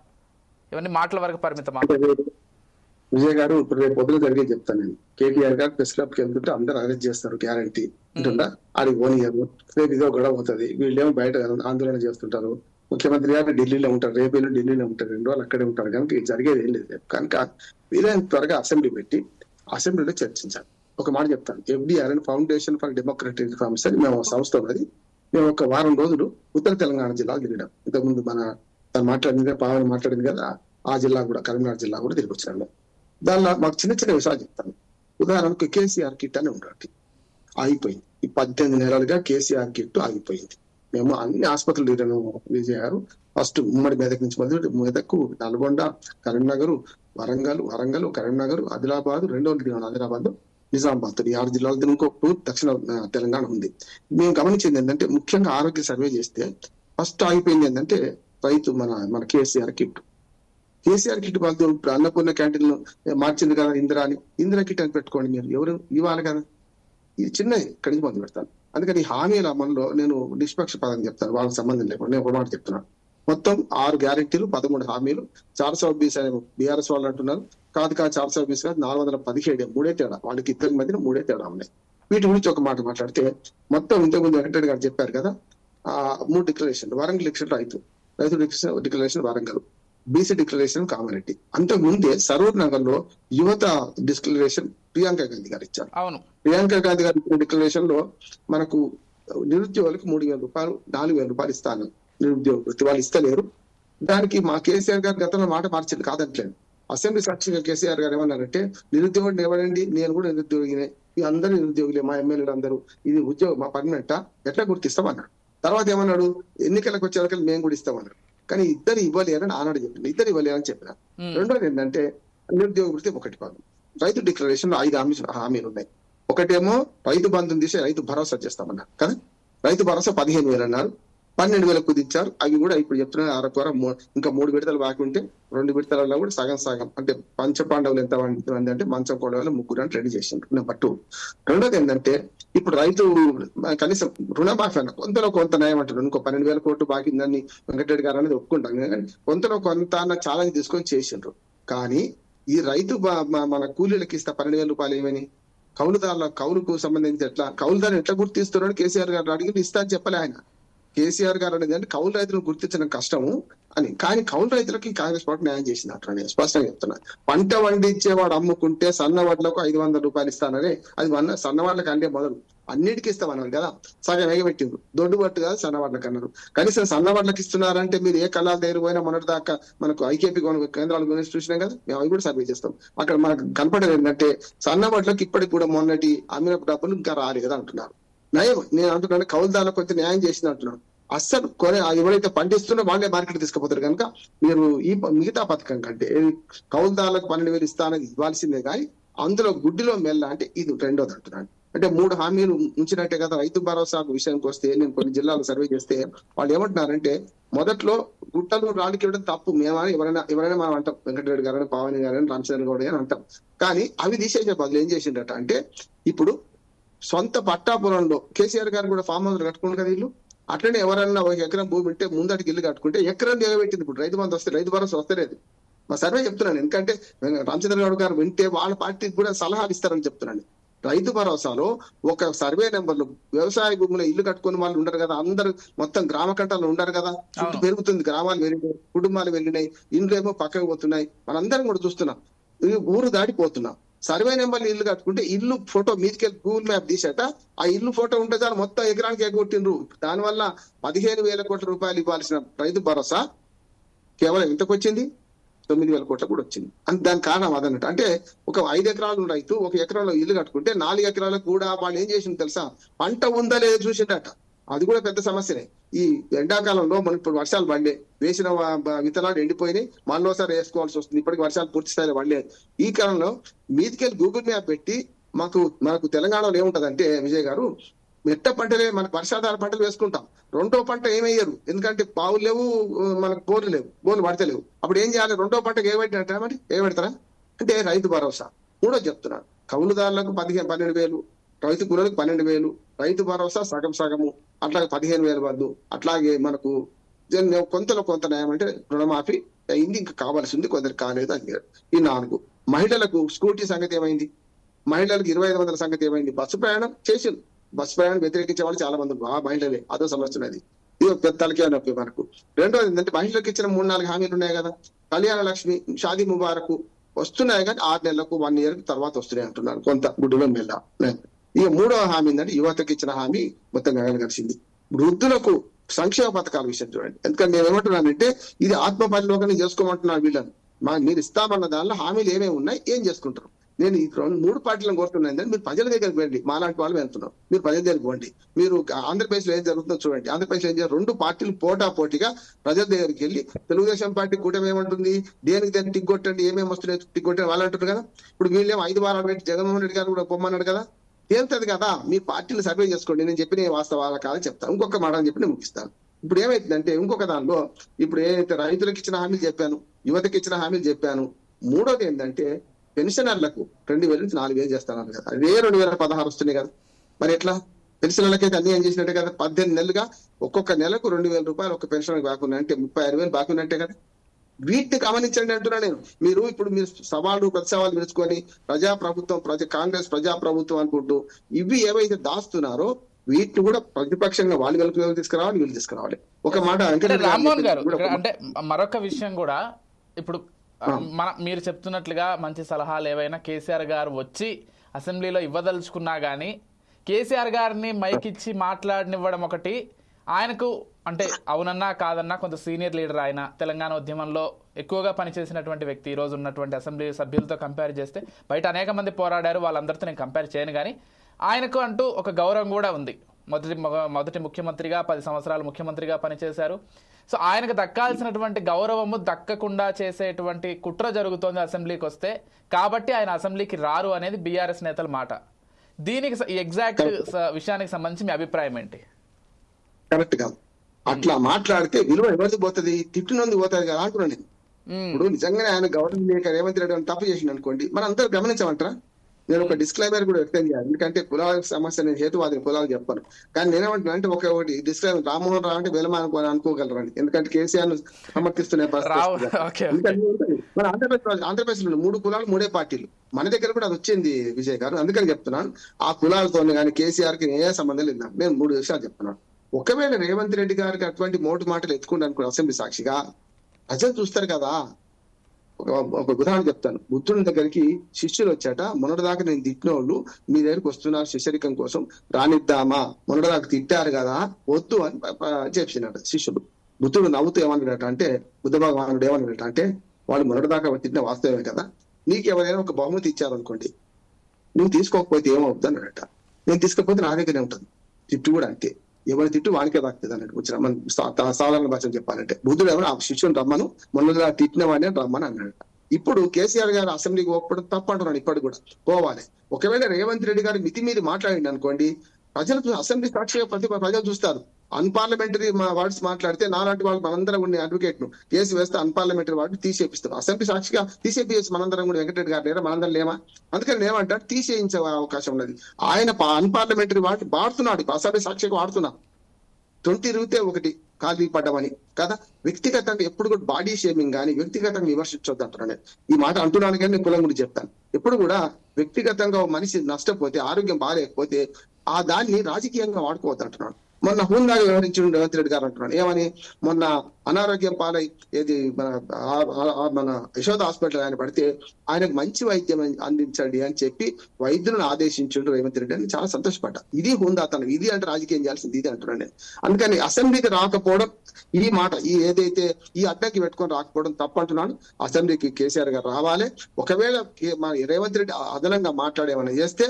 ఇవన్నీ మాటల వరకు పరిమితమా? విజయ్ గారు, ఇప్పుడు రేపు పొద్దున జరిగే చెప్తాను నేను. కేటీఆర్ గారు ప్రెస్ క్లబ్కి వెళ్తుంటే అందరూ అరెస్ట్ చేస్తారు గ్యారంటీ ఉంటుందా, ఆడికి పోనీయరు, రేపు ఇదో గొడవ అవుతుంది, వీళ్ళేమో బయట ఆందోళన చేస్తుంటారు. ముఖ్యమంత్రి గారు ఢిల్లీలో ఉంటారు, రేపు ఢిల్లీలో ఉంటారు, 2 రోజులు అక్కడే ఉంటారు. కనుక జరిగేది ఏం లేదు. కనుక వీలైనంత త్వరగా అసెంబ్లీ పెట్టి అసెంబ్లీలో చర్చించాలి. ఒక మాట చెప్తాను, FDR foundation for democratic reforms అని మేము సంస్థ ఉన్నది. మేము ఒక వారం రోజులు ఉత్తర తెలంగాణ జిల్లాకు తిరిగాం. ఇంతకుముందు తను మాట్లాడింది, పావని మాట్లాడింది కదా, ఆ జిల్లా కూడా, కరీంనగర్ జిల్లా కూడా తిరిగి వచ్చాము. దానిలో మాకు చిన్న చిన్న విషయాలు చెప్తాను. ఉదాహరణకు కేసీఆర్ కిట్ అని ఉండేది, ఆగిపోయింది. ఈ 18 నెలలుగా కేసీఆర్ కిట్ ఆగిపోయింది. మేము అన్ని ఆసుపత్రులు తిరిగాను విజయ్ గారు. ఫస్ట్ ఉమ్మడి మెదక్ నుంచి మొదలు మెదక్, నల్గొండ, కరీంనగర్, వరంగల్, కరీంనగర్, ఆదిలాబాద్, 2 తిరిగాను. ఆదిలాబాద్, నిజామాబాద్, ఈ 6 జిల్లాలతో ఇంకో దక్షిణ తెలంగాణ ఉంది. మేము గమనించింది ఏంటంటే, ముఖ్యంగా ఆరోగ్య సర్వే చేస్తే ఫస్ట్ ఆగిపోయింది ఏంటంటే రైతు మన కేసీఆర్ కిట్. కేసీఆర్ కిట్ వాళ్ళు అన్నపూర్ణ క్యాంటీన్లు మార్చింది కదా ఇందిరా కిట్ అని పెట్టుకోండి, మీరు ఎవరు ఇవ్వాలి కదా. ఇది చిన్న ఇక్కడి నుంచి మొదలు పెడతాను. అందుకని హామీల అమల్లో నేను నిష్పక్షపాతం చెప్తాను, వాళ్ళకి సంబంధం లేకుండా నేను ఒక మాట చెప్తున్నాను. మొత్తం 6 గ్యారెంటీలు, 13 హామీలు. 420 అని బీఆర్ఎస్ వాళ్ళు అంటున్నారు. కాదు 420 కాదు, 417, 3 తేడా. వాళ్ళకి 2 మధ్యన 3 తేడా ఉన్నాయి. వీటి గురించి ఒక మాట మాట్లాడితే, మొత్తం ఇంతకుముందు వెంకటరెడ్డి గారు చెప్పారు కదా, 3 డిక్లరేషన్. వరంగల్ డిక్లరేషన్ రైతు declaration Warangal, BC declaration Kamareddy. అంతకుముందే సరూర్ నగర్ లో యువత డిక్లరేషన్ ప్రియాంక గాంధీ గారు ఇచ్చారు. అవును, ప్రియాంక గాంధీ గారు ఇచ్చిన డిక్లరేషన్ లో మనకు నిరుద్యోగులకు 3,000 రూపాయలు 4,000 రూపాయలు ఇస్తాను నిరుద్యోగ వృత్తి, వాళ్ళు ఇస్తలేరు. దానికి మా కేసీఆర్ గారు గతంలో మాట మార్చింది, కాదంటలేదు. అసెంబ్లీ సాక్షిగా కేసీఆర్ గారు ఏమన్నారంటే, నిరుద్యోగుడు ఎవరండి, నేను కూడా నిరుద్యోగినే, ఈ అందరూ నిరుద్యోగులే, మా ఎమ్మెల్యేలు అందరూ, ఇది ఉద్యోగం మా పర్మనెంటా, ఎట్లా గుర్తిస్తామన్నాడు. తర్వాత ఏమన్నాడు, ఎన్నికలకు వచ్చే మేము కూడా ఇస్తామన్నాడు. కానీ ఇద్దరు ఇవ్వలేరని ఆనాడు చెప్పింది, ఇద్దరు ఇవ్వలేరని చెప్పిన. రెండోది ఏంటంటే నిరుద్యోగ వృత్తి ఒకటి భాగం. రైతు డిక్లరేషన్ లో 5 హామీలు ఉన్నాయి. ఒకటేమో రైతు బంధుని తీసి రైతు భరోసా చేస్తామన్నారు కదా, రైతు భరోసా 15,000 అన్నారు, 12,000 కుదించారు. అవి కూడా ఇప్పుడు చెప్తున్నారు అరకొర ఇంకా 3 విడతలు బాకీ ఉంటే 2 విడతలలో కూడా సగం అంటే పంచపాండవులు ఎంత మంది అంటే మంచం కోడవలు 3 అని రెడీ చేసిండ్రు. నెంబర్ 2. రెండోది ఏంటంటే ఇప్పుడు రైతు కనీసం రుణమాఫీ అన్న కొంతలో కొంత నయం అంటారు. ఇంకో 12,000 కోట్లు బాకీ ఉందని వెంకటరెడ్డి గారు అనేది ఒప్పుకుంటాం, కానీ కొంతలో కొంత అన్న ఛాలెంజ్ తీసుకొని చేసిండ్రు. కానీ ఈ రైతు మన కూలీలకు ఇస్తా 12,000 రూపాయలు ఏమని, కౌలుదారుల కౌలుకు సంబంధించి ఎట్లా కౌలుదారులు ఎట్లా గుర్తిస్తున్నాడు కేసీఆర్ గారు అడిగి ఇస్తా అని చెప్పలే ఆయన. కేసీఆర్ గారు అనేది అంటే కౌలు రైతులను గుర్తించడం కష్టము అని, కానీ కౌలు రైతులకి కాంగ్రెస్ పార్టీ న్యాయం చేసినట్టు నేను స్పష్టంగా చెప్తున్నా. పంట పండించేవాడు అమ్ముకుంటే సన్నవాడ్లకు 500 రూపాయలు ఇస్తానని, అది సన్నవాడ్లకు అంటే మొదలు అన్నిటికీ ఇస్తామన్నారు కదా, సగం ఎగబెట్టిండ్రు. దొడ్డు పట్టు కాదు సన్నవాడ్లకు అన్నారు. కనీసం సన్నవాడ్లకు ఇస్తున్నారంటే మీరు ఏ కళాల దగ్గర పోయినా మొన్నటి దాకా మనకు ఐకేపీ కేంద్రాల గురించి చూసినాం కదా, మేము అవి కూడా సర్వే చేస్తాం. అక్కడ మనకు కనపడేది ఏంటంటే సన్నవాడ్లకు ఇప్పటికి కూడా మొన్నటి అమ్మిన డబ్బులు ఇంకా రాలేదు కదా అంటున్నారు. నయం నేను అంటున్నాను, కౌలుదారులకు కొంచెం న్యాయం చేసింది అంటున్నాను. అస్సలు ఎవరైతే పండిస్తున్నా వాళ్ళే మార్కెట్ తీసుకుపోతారు కనుక మీరు ఈ మిగతా పథకం కంటే కౌలుదారులకు 12,000 ఇస్తానని ఇవ్వాల్సిందే, కానీ అందులో గుడ్డిలో మెల్ల అంటే ఇది రెండోది అంటున్నాను. అంటే 3 హామీలు ఉంచినట్టే కదా. రైతు భరోసా విషయానికి వస్తే నేను కొన్ని జిల్లాలు సర్వే చేస్తే వాళ్ళు ఏమంటున్నారంటే, మొదట్లో గుట్టలు రాళ్ళకి ఇవ్వడం తప్పు, మేమని ఎవరైనా మనం అంటాం, వెంకటరెడ్డి గారని పావని గారని రామచంద్ర గౌడ్ అని అంటాం. కానీ అవి తీసేసే బదులు ఏం చేసిండట అంటే, ఇప్పుడు సొంత పట్టా పొలంలో కేసీఆర్ గారు కూడా ఫామ్ హౌస్ కట్టుకున్నారు కదా ఇల్లు, అట్లనే ఎవరైనా 1 ఎకరం భూమి ఉంటే ముందటికి ఇల్లు కట్టుకుంటే ఎకరం దిగబెట్టింది. ఇప్పుడు రైతు బంధు వస్తే రైతు భరోసా వస్తలేదు. మా సర్వే చెప్తున్నాను, ఎందుకంటే రామచంద్ర గౌడ్ గారు వింటే వాళ్ళ పార్టీకి కూడా సలహాలు ఇస్తారని చెప్తున్నాను. రైతు భరోసాలో ఒక సర్వే నెంబర్లు వ్యవసాయ భూములు ఇల్లు కట్టుకుని వాళ్ళు ఉండరు కదా, అందరు మొత్తం గ్రామ కంటాలు ఉండరు కదా, చుట్టూ పెరుగుతుంది, గ్రామాలు పెరిగినాయి, కుటుంబాలు పెరిగినాయి, ఇండ్లు ఏమో పక్కకు పోతున్నాయి, మనందరం కూడా చూస్తున్నాం, ఊరు దాటిపోతున్నాం. సర్వే నెంబర్లు ఇల్లు కట్టుకుంటే ఇల్లు ఫోటో మీదకెళ్ళి గూగుల్ మ్యాప్ తీసేట ఆ ఇల్లు ఫోటో ఉంటే చాలు మొత్తం ఎకరానికి ఎగొట్టిండ్రు. దానివల్ల 15,000 కోట్ల రూపాయలు ఇవ్వాల్సిన రైతు భరోసా కేవలం ఎంతకు వచ్చింది, 9,000 కోట్ల కూడా వచ్చింది. దానికి కారణం అదన్నట్టు. అంటే ఒక 5 ఎకరాలు రైతు 1 ఎకరంలో ఇల్లు కట్టుకుంటే 4 ఎకరాలకు కూడా వాళ్ళు ఏం చేసింది తెలుసా, పంట ఉందా లేదా చూసిండట. అది కూడా పెద్ద సమస్యనే. ఈ ఎండాకాలంలో మనం ఇప్పుడు వర్షాలు పడలే, వేసిన విత్తనాలు ఎండిపోయినాయి, మళ్ళీసారి వేసుకోవాల్సి వస్తుంది. ఇప్పటికి వర్షాలు పూర్తి స్థాయిలో పడలేదు. ఈ కాలంలో మీదికెళ్ళి గూగుల్ మ్యాప్ పెట్టి మనకు తెలంగాణలో ఏముంటదంటే విజయ్ గారు, మెట్ట పంటలే మనకు వర్షాధార పంటలు వేసుకుంటాం, రెండో పంట ఏమయ్యారు, ఎందుకంటే బావులు లేవు, మనకు బోర్లు లేవు, బోర్లు పడతలేవు. అప్పుడు ఏం చేయాలి, రెండో పంటకు ఏమంటే మరి ఏమెడతారా అంటే రైతు భరోసా. మూడో చెప్తున్నాను, కౌలుదారులకు 12,000, రైతు కూలీలకు 12,000, రైతు భరోసా సగము, అట్లాగే 15,000 వద్దు. అట్లాగే మనకు కొంతలో కొంత న్యాయం అంటే రుణమాఫీ అయింది, ఇంకా కావాల్సింది కొందరు కాలేదు అని. ఈ 4. మహిళలకు స్కూటీ సంగతి ఏమైంది, మహిళలకు 2,500 సంగతి ఏమైంది, బస్సు ప్రయాణం చేసింది, బస్సు ప్రయాణం వ్యతిరేకించే వాళ్ళు చాలా మంది ఆ మహిళలే, అదో సమస్య ఉన్నది. ఇది పెద్ద తలకే నొప్పి మనకు. రెండోది ఏంటంటే మహిళలకు ఇచ్చిన 3-4 హామీలు ఉన్నాయి కదా, కళ్యాణ లక్ష్మి, షాదీ ముబారకు వస్తున్నాయి, కానీ 6 నెలలకు 1 ఇయర్ తర్వాత వస్తున్నాయి అంటున్నారు కొంత గుడ్డులో మెల్ల. ఇక 3వ హామీ ఏంటంటే యువతకి ఇచ్చిన హామీ మొత్తం కలిసింది. వృద్ధులకు సంక్షేమ పథకాల విషయం చూడండి, ఎందుకంటే నేను ఏమంటున్నానంటే ఇది ఆత్మ పరిలోకం చేసుకోమంటున్నాను వీళ్ళని. మీరు ఇస్తామన్న దానిలో హామీలు ఏమేమి ఉన్నాయి, ఏం చేసుకుంటారు. నేను ఈ 3 పార్టీలను కోరుతున్నాను, మీరు ప్రజల దగ్గరికి వెళ్ళండి, మాలాంటి వాళ్ళు వెళ్తున్నాం, మీరు ప్రజల దగ్గరికి పోండి. మీరు ఆంధ్రప్రదేశ్ లో ఏం జరుగుతుందో చూడండి. ఆంధ్రప్రదేశ్ లో ఏం చేయాలి, 2 పార్టీలు పోటాపోటీగా ప్రజల దగ్గరికి వెళ్ళి, తెలుగుదేశం పార్టీ కూటమి ఏమంటుంది, దేనికి టిక్ కొట్టండి, ఏమేమి వస్తున్నాయి టిక్ కొట్టండి వాళ్ళు అంటారు కదా. ఇప్పుడు వీళ్ళేమో 5 వారాలు పెట్టి జగన్మోహన్ రెడ్డి గారు కూడా పొమ్మన్నాడు కదా, తేలుతుంది కదా. మీ పార్టీలు సర్వే చేసుకోండి, నేను చెప్పిన వాస్తవాల కాదని చెప్తాను. ఇంకొక మాట అని చెప్పి నేను ముగిస్తాను. ఇప్పుడు ఏమైతుందంటే ఇంకొక దానిలో ఇప్పుడు ఏదైతే రైతులకు ఇచ్చిన హామీలు చెప్పాను, యువతకి ఇచ్చిన హామీలు చెప్పాను. మూడోది ఏంటంటే పెన్షనర్లకు 2,000 నుంచి 4,000 చేస్తాను కదా, అదే 2016 వస్తున్నాయి కదా. మరి ఎట్లా పెన్షనర్లకైతే అన్యాయం చేసినట్టే కదా. 18 నెలలుగా ఒక్కొక్క నెలకు 2,000 రూపాయలు ఒక్క పెన్షన్ బాకున్నా అంటే 36,000 బాకున్నట్టే కదా. వీటిని గమనించండి అంటున్నా నేను. మీరు సవాళ్ళు ప్రతి సవాళ్ళు పిలుచుకొని కాంగ్రెస్ ప్రజాప్రభుత్వం అనుకుంటూ ఇవి ఏవైతే దాస్తున్నారో వీటిని కూడా ప్రతిపక్షంగా వాళ్ళు వెలుగు తీసుకురావాలి, వీళ్ళు తీసుకురావాలి. ఒక మాట రామ్మోహన్ గారు అంటే మరొక విషయం కూడా, ఇప్పుడు మీరు చెప్తున్నట్లుగా మంచి సలహాలు ఏవైనా కేసీఆర్ గారు వచ్చి అసెంబ్లీలో ఇవ్వదలుచుకున్నా గానీ కేసీఆర్ గారిని మైక్ ఇచ్చి మాట్లాడనివ్వడం ఒకటి, ఆయనకు అంటే అవునన్నా కాదన్నా కొంత సీనియర్ లీడర్, ఆయన తెలంగాణ ఉద్యమంలో ఎక్కువగా పనిచేసినటువంటి వ్యక్తి. ఈ రోజు ఉన్నటువంటి అసెంబ్లీ సభ్యులతో కంపేర్ చేస్తే బయట అనేక మంది పోరాడారు, వాళ్ళందరితో నేను కంపేర్ చేయను, కానీ ఆయనకు అంటూ ఒక గౌరవం కూడా ఉంది. మొదటి ముఖ్యమంత్రిగా 10 సంవత్సరాలు ముఖ్యమంత్రిగా పనిచేశారు. సో ఆయనకు దక్కాల్సినటువంటి గౌరవము దక్కకుండా చేసేటువంటి కుట్ర జరుగుతోంది అసెంబ్లీకి వస్తే, కాబట్టి ఆయన అసెంబ్లీకి రారు అనేది బీఆర్ఎస్ నేతల మాట. దీనికి ఎగ్జాక్ట్ విషయానికి సంబంధించి మీ అభిప్రాయం ఏంటి? కరెక్ట్ గా అట్లా మాట్లాడితే విలువ ఎవరికి పోతుంది? తిట్టునందుకు పోతుంది కదా అంటున్నాను నేను. ఇప్పుడు నిజంగానే ఆయన గవర్నమెంట్ లేక రేవంత్ రెడ్డి అని తప్పు చేసిండు అనుకోండి, మనం అందరూ గమనించమంటారా? నేను ఒక డిస్క్లైమర్ కూడా వ్యక్తం చేయాలి, ఎందుకంటే కులాల సమస్య నేను హేతువాదిని, కులాలు చెప్పాను. కానీ నేనేమంటున్నా అంటే ఒకటి డిస్క్లైమర్, రామ్మోహన్ రావు అంటే వేలమా అనుకోగలరండి, ఎందుకంటే కేసీఆర్ ను సమర్థిస్తున్న మన ఆంధ్రప్రదేశ్ లో 3 కులాలు 3 పార్టీలు, మన దగ్గర కూడా అది వచ్చింది విజయ్ గారు. అందుకని చెప్తున్నాను, ఆ కులాలతో కానీ కేసీఆర్ కి ఏ సంబంధం లేదు. నేను 3 విషయాలు చెప్తున్నాను. ఒకవేళ రేవంత్ రెడ్డి గారికి అటువంటి మోటు మాటలు ఎత్తుకుంటాను అసెంబ్లీ సాక్షిగా, ప్రజలు చూస్తారు కదా. ఒక ఉదాహరణ చెప్తాను. బుద్ధుని దగ్గరికి శిష్యులు వచ్చాట, మొన్నటిదాకా నేను తిట్టిన వాళ్ళు మీ దగ్గరికి వస్తున్నారు శిష్యరికం కోసం, రానిద్దామా, మొన్నటిదాకా తిట్టారు కదా వద్దు అని చెప్పినట శిష్యుడు. బుద్ధుడు నవ్వుతూ ఏమన్నాడట అంటే, బుద్ధ భగవానుడు ఏమన్నాడట అంటే, వాళ్ళు మొన్నటిదాకా తిట్టిన వాస్తవమే కదా, నీకు ఎవరైనా ఒక బహుమతి ఇచ్చారనుకోండి, నువ్వు తీసుకోకపోతే ఏమవుతుంది అన్నాడట. నేను తీసుకోకపోతే నా దగ్గరే ఉంటుంది. తిట్టు కూడా అంతే, ఎవరి తిట్టు వానికే తాకుతుంది అన్నట్టు. వచ్చిన మన సాధారణ భాషను చెప్పాలంటే బుద్ధుడు ఎవరు ఆ శిష్యుని రమ్మను, మొన్న తిట్టిన వాడిని రమ్మని అన్నాడు. ఇప్పుడు కేసీఆర్ గారు అసెంబ్లీకి పోకపోవడం తప్పు అంటున్నాడు. ఇప్పటికి కూడా పోవాలి. ఒకవేళ రేవంత్ రెడ్డి గారు మితి మీద మాట్లాడింది అనుకోండి, ప్రజలు అసెంబ్లీ సాక్షిగా ప్రజలు చూస్తారు. అన్పార్లమెంటరీ వర్డ్స్ మాట్లాడితే నాలాంటి వాళ్ళు మనందరం ఉండే అడ్వకేట్ ను కేసు వేస్తే అన్పార్లమెంటరీ వర్డ్ తీసేపిస్తారు. అసెంబ్లీ సాక్షిగా తీసేపిసి మనందరం కూడా వెంకటరెడ్డి గారు లేరా, మనందరం లేమా? అందుకని ఏమంటారు, తీసేయించే అవకాశం ఉన్నది. ఆయన అన్పార్లమెంటరీ వర్డ్ వాడుతున్నాడు, అసెంబ్లీ సాక్షిగా వాడుతున్నా. 20 రూతే ఒకటి ఖాళీ పడ్డమని కదా. వ్యక్తిగతంగా ఎప్పుడు కూడా బాడీ షేమింగ్ కానీ వ్యక్తిగతంగా విమర్శించొద్దు అంటున్నాను. ఈ మాట అంటున్నాను కానీ నేను కులం గురించి చెప్తాను. ఎప్పుడు కూడా వ్యక్తిగతంగా మనిషి నష్టపోతే, ఆరోగ్యం బాగాలేకపోతే ఆ దాన్ని రాజకీయంగా వాడుకోవద్దు అంటున్నాను. మొన్న హూందాగా వ్యవహరించిన రేవంత్ రెడ్డి గారు అంటున్నాడు ఏమని, మొన్న అనారోగ్యం పాలై ఏది మన యశోద హాస్పిటల్ ఆయన పడితే ఆయనకు మంచి వైద్యం అందించండి అని చెప్పి వైద్యులను ఆదేశించుండ్రు రేవంత్ రెడ్డి అని చాలా సంతోషపడ్డా. ఇది హూందాతనం, ఇది అంటే రాజకీయం చేయాల్సింది ఇది అంటున్నాను నేను. అందుకని అసెంబ్లీకి రాకపోవడం, ఈ మాట ఏదైతే ఈ అడ్డంకి పెట్టుకొని రాకపోవడం తప్పు అంటున్నాను. అసెంబ్లీకి కేసీఆర్ గారు రావాలి. ఒకవేళ రేవంత్ రెడ్డి అదనంగా మాట్లాడేమని చేస్తే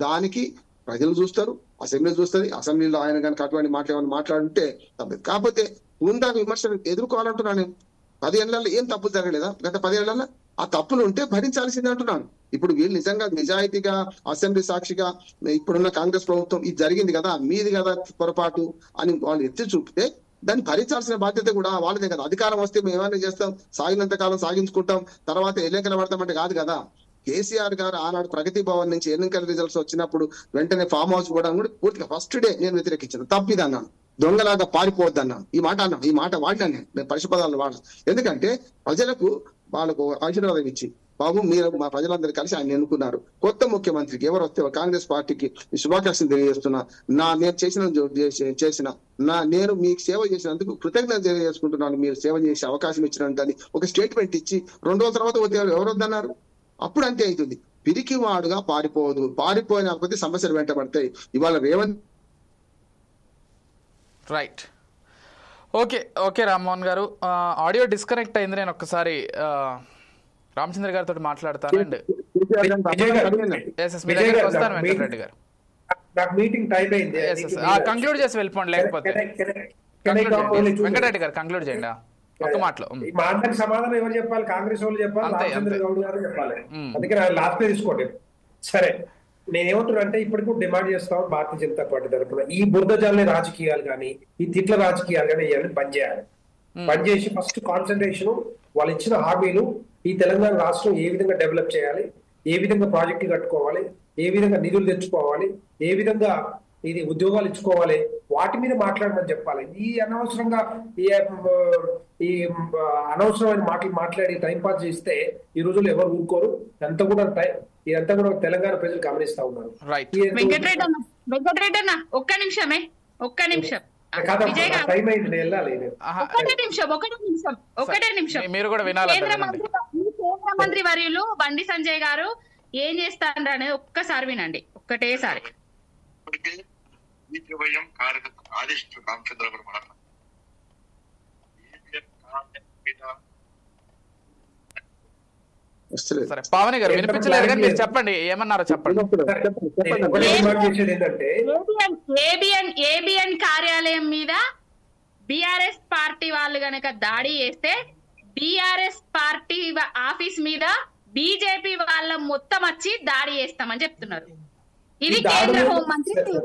దానికి ప్రజలు చూస్తారు, అసెంబ్లీ చూస్తుంది. అసెంబ్లీలో ఆయన కనుక అటువంటి మాట్లాడమని మాట్లాడుంటే తప్పదు. కాకపోతే ఉందా విమర్శలు ఎదుర్కోవాలంటున్నాను. 10 ఏళ్లలో ఏం తప్పులు జరగలేదా? గత 10 ఏళ్లలో ఆ తప్పులు ఉంటే భరించాల్సిందే అంటున్నాను. ఇప్పుడు వీళ్ళు నిజంగా నిజాయితీగా అసెంబ్లీ సాక్షిగా ఇప్పుడున్న కాంగ్రెస్ ప్రభుత్వం ఇది జరిగింది కదా, మీది కదా పొరపాటు అని వాళ్ళు ఎత్తి చూపితే దాన్ని భరించాల్సిన బాధ్యత కూడా వాళ్ళదే కదా. అధికారం వస్తే మేము ఏమైనా చేస్తాం, సాగినంత కాలం సాగించుకుంటాం, తర్వాత ఎన్నికలు పడతామంటే కాదు కదా. కేసీఆర్ గారు ఆనాడు ప్రగతి భవన్ నుంచి ఎన్నికల రిజల్ట్స్ వచ్చినప్పుడు వెంటనే ఫామ్ హౌస్ కూడా పూర్తిగా ఫస్ట్ డే నేను వ్యతిరేకించాను. తప్పిది అన్నాను, దొంగలాగా పారిపోవద్దు అన్నాను. ఈ మాట అన్నాను, ఈ మాట వాడినాను నేను పరిశుపదాలను వాడాను. ఎందుకంటే ప్రజలకు వాళ్ళకు ఆశీర్వాదం ఇచ్చి, బాబు మీరు మా ప్రజలందరూ కలిసి ఆయన ఎన్నుకున్నారు, కొత్త ముఖ్యమంత్రికి ఎవరు వస్తే కాంగ్రెస్ పార్టీకి శుభాకాంక్షలు తెలియజేస్తున్నా, నేను నేను మీకు సేవ చేసినందుకు కృతజ్ఞత తెలియజేసుకుంటున్నాను, మీరు సేవ చేసే అవకాశం ఇచ్చినట్టు ఒక స్టేట్మెంట్ ఇచ్చి 2 రోజుల తర్వాత ఎవరు వద్దన్నారు. అప్పుడు అంతే అవుతుంది. పిరికి వాడుగా పారిపోదు, పారిపోయిన కొద్ది సమస్యలు వెంటబడతాయి. ఇవాళ రేవంత్ రైట్. ఓకే రామ్మోహన్ గారు, ఆడియో డిస్కనెక్ట్ అయింది. నేను ఒక్కసారి రామచంద్ర గారితో మాట్లాడతాను. అండ్ మీ దగ్గరికి వస్తాను వెంకటరెడ్డి గారు. కంక్లూడ్ చేసి వెళ్ళిపోండి, లేకపోతే వెంకటరెడ్డి గారు కంక్లూడ్ చేయండి ఒక్క మాటలో. మా అందరికి సమాధానం ఎవరు చెప్పాలి? కాంగ్రెస్ వాళ్ళు చెప్పాలి, రామచంద్ర గౌడ్ గారు చెప్పాలి. అందుకని లాస్ట్ తీసుకోండి. సరే, నేనేమంటున్నా అంటే ఇప్పటికూ డిమాండ్ చేస్తాం భారతీయ జనతా పార్టీ తరఫున, ఈ బురదజాలే రాజకీయాలు కానీ ఈ తిట్ల రాజకీయాలు కానీ ఇవన్నీ బంద్ చేయాలి. బంద్ చేసి ఫస్ట్ కాన్సన్ట్రేషన్ వాళ్ళు ఇచ్చిన హామీలు, ఈ తెలంగాణ రాష్ట్రం ఏ విధంగా డెవలప్ చేయాలి, ఏ విధంగా ప్రాజెక్టులు కట్టుకోవాలి, ఏ విధంగా నిధులు తెచ్చుకోవాలి, ఏ విధంగా ఇది ఉద్యోగాలు ఇచ్చుకోవాలి, వాటి మీద మాట్లాడమని చెప్పాలి. ఈ అనవసరంగా ఈ అనవసరమైన మాటలు మాట్లాడి టైంపాస్ చేస్తే ఈ రోజుల్లో ఎవరు ఊరుకోరు. ఇదంతా కూడా తెలంగాణ ప్రజలు గమనిస్తా ఉన్నారు. వెంకటరెడ్డి అన్న ఒక్క నిమిషం టైం అయింది, నేను వెళ్ళాలి. ఒకటే నిమిషం మీరు కూడా వినాలి. కేంద్ర మంత్రి వర్యులు బండి సంజయ్ గారు ఏం చేస్తారనేది ఒక్కసారి వినండి, ఒక్కటేసారి. ఇప్పటికే ఈవీఎం కార్యకర్త ఆదిష్ట రామచంద్ర గారు మాట్లాడారు. సరే పావని గారు వినిపించలేదు కానీ మీరు చెప్పండి, ఏమన్నారో చెప్పండి. ఏబిఎన్ కార్యాలయం మీద బిఆర్ఎస్ పార్టీ వాళ్ళు గనక దాడి చేస్తే బిఆర్ఎస్ పార్టీ ఆఫీస్ మీద బీజేపీ వాళ్ళ మొత్తం వచ్చి దాడి చేస్తామని చెప్తున్నారు. ఇది కేంద్ర హోంమంత్రి తీరు.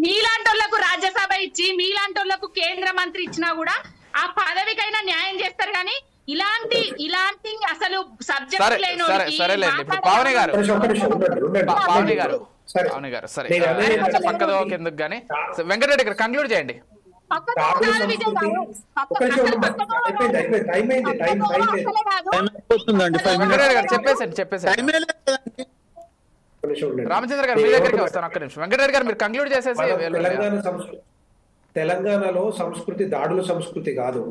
మీలాంటోళ్లకు రాజ్యసభ ఇచ్చి మీలాంటోళ్లకు కేంద్ర మంత్రి ఇచ్చినా కూడా ఆ పదవికైనా న్యాయం చేస్తారు కానీ ఇలాంటి అసలు సబ్జెక్ట్ లేని పావని గారు సరే పక్కదో కిందకు గానీ వెంకటరెడ్డి గారు కంక్లూడ్ చేయండి. రామచంద్ర గారు మీ దగ్గరికి వస్తాను, ఒక్క నిమిషం. వెంకటరెడ్డి గారు మీరు కంక్లూడ్ చేసేసి. తెలంగాణలో సంస్కృతి దాడుల సంస్కృతి కాదు.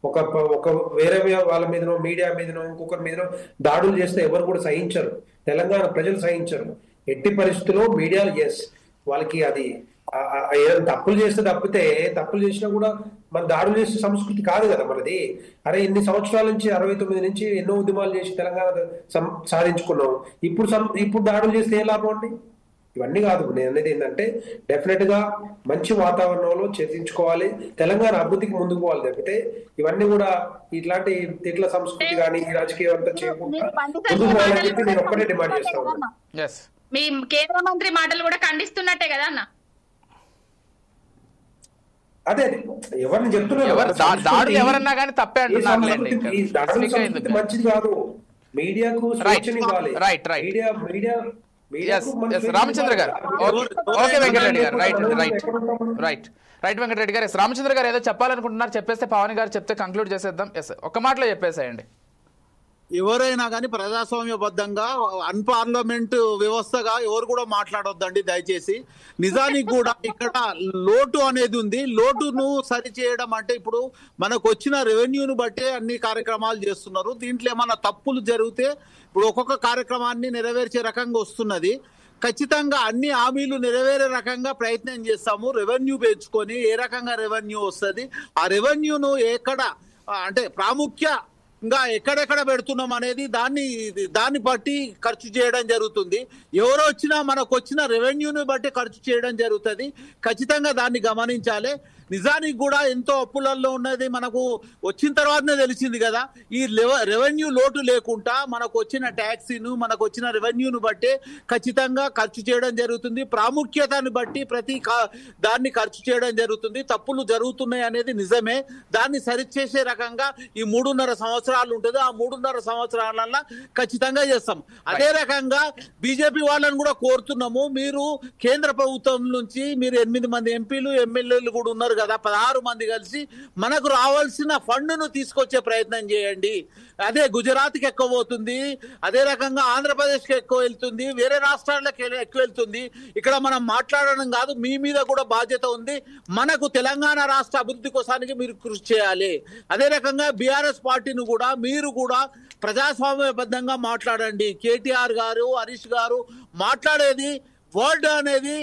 ఒక వేరే వాళ్ళ మీదనో మీడియా మీదనో ఇంకొకరి మీదనో దాడులు చేస్తే ఎవరు కూడా సహించరు, తెలంగాణ ప్రజలు సహించరు. ఎట్టి పరిస్థితుల్లో మీడియా వాళ్ళకి అది తప్పులు చేస్తే తప్పితే తప్పులు చేసినా కూడా మన దాడులు చేసే సంస్కృతి కాదు కదా మనది. అరే ఇన్ని సంవత్సరాల నుంచి 69 నుంచి ఎన్నో ఉద్యమాలు చేసి తెలంగాణ సాధించుకున్నాం, ఇప్పుడు దాడులు చేస్తే ఏ లాభం అండి? ఇవన్నీ కాదు. నేను అనేది ఏంటంటే డెఫినెట్ గా మంచి వాతావరణంలో చర్చించుకోవాలి, తెలంగాణ అభివృద్ధికి ముందుకు పోవాలి తప్పితే ఇవన్నీ కూడా ఇట్లాంటి తిట్ల సంస్కృతి కానీ ఈ రాజకీయం అంతా చేయకుండా ముందుకు పోవాలని చెప్పి నేను ఒక్కటే డిమాండ్ చేస్తా ఉన్నాను. మీ కేంద్ర మంత్రి మాటలు కూడా ఖండిస్తున్నట్టే కదా అన్న? అదే ఎవరిని చెప్తున్నారు, మంచిది కాదు. మీడియాకు స్వేచ్ఛనివ్వాలి. రామచంద్ర గారు ఓకే వెంకటరెడ్డి గారు రైట్ వెంకటరెడ్డి గారు. రామచంద్ర గారు ఏదో చెప్పాలనుకుంటున్నారు, చెప్పేస్తే పవన్ గారు చెప్తే కంక్లూడ్ చేసేద్దాం. ఒక్క మాటలో చెప్పేసేయండి. ఎవరైనా కానీ ప్రజాస్వామ్యబద్ధంగా అన్పార్లమెంట్ వ్యవస్థగా ఎవరు కూడా మాట్లాడొద్దండి దయచేసి. నిజానికి కూడా ఇక్కడ లోటు అనేది ఉంది. లోటును సరిచేయడం అంటే ఇప్పుడు మనకు వచ్చిన రెవెన్యూను బట్టే అన్ని కార్యక్రమాలు చేస్తున్నారు. దీంట్లో ఏమన్నా తప్పులు జరిగితే ఇప్పుడు ఒక్కొక్క కార్యక్రమాన్ని నెరవేర్చే రకంగా వస్తున్నది. ఖచ్చితంగా అన్ని హామీలు నెరవేరే రకంగా ప్రయత్నం చేస్తాము. రెవెన్యూ పెంచుకొని ఏ రకంగా రెవెన్యూ వస్తుంది, ఆ రెవెన్యూను ఎక్కడ అంటే ప్రాముఖ్యంగా ఎక్కడెక్కడ పెడుతున్నాం అనేది దాన్ని బట్టి ఖర్చు చేయడం జరుగుతుంది. ఎవరో వచ్చినా మనకు వచ్చిన రెవెన్యూని బట్టి ఖర్చు చేయడం జరుగుతుంది. ఖచ్చితంగా దాన్ని గమనించాలి. నిజానికి కూడా ఎంతో అప్పులలో ఉన్నది మనకు వచ్చిన తర్వాతనే తెలిసింది కదా. ఈ రెవెన్యూ లోటు లేకుండా మనకు వచ్చిన ట్యాక్సీను మనకు వచ్చిన రెవెన్యూను బట్టి ఖచ్చితంగా ఖర్చు చేయడం జరుగుతుంది. ప్రాముఖ్యతను బట్టి ప్రతి దాన్ని ఖర్చు చేయడం జరుగుతుంది. తప్పులు జరుగుతున్నాయి అనేది నిజమే. దాన్ని సరిచేసే రకంగా ఈ 3.5 సంవత్సరాలు ఉంటుంది. ఆ 3.5 సంవత్సరాల ఖచ్చితంగా చేస్తాం. అదే రకంగా బీజేపీ వాళ్ళని కూడా కోరుతున్నాము, మీరు కేంద్ర ప్రభుత్వం నుంచి మీరు 8 మంది ఎంపీలు ఎమ్మెల్యేలు కూడా ఉన్నారు కదా, 16 మంది కలిసి మనకు రావాల్సిన ఫండ్ను తీసుకొచ్చే ప్రయత్నం చేయండి. అదే గుజరాత్కి ఎక్కువ పోతుంది, అదే రకంగా ఆంధ్రప్రదేశ్కి ఎక్కువ వెళ్తుంది, వేరే రాష్ట్రాలకు ఎక్కువ వెళ్తుంది. ఇక్కడ మనం మాట్లాడడం కాదు, మీ మీద కూడా బాధ్యత ఉంది. మనకు తెలంగాణ రాష్ట్ర అభివృద్ధి కోసానికి మీరు కృషి చేయాలి. అదే రకంగా బీఆర్ఎస్ పార్టీని కూడా మీరు కూడా ప్రజాస్వామ్యబద్ధంగా మాట్లాడండి. కేటీఆర్ గారు హరీష్ గారు మాట్లాడేది వర్డ్ అనేది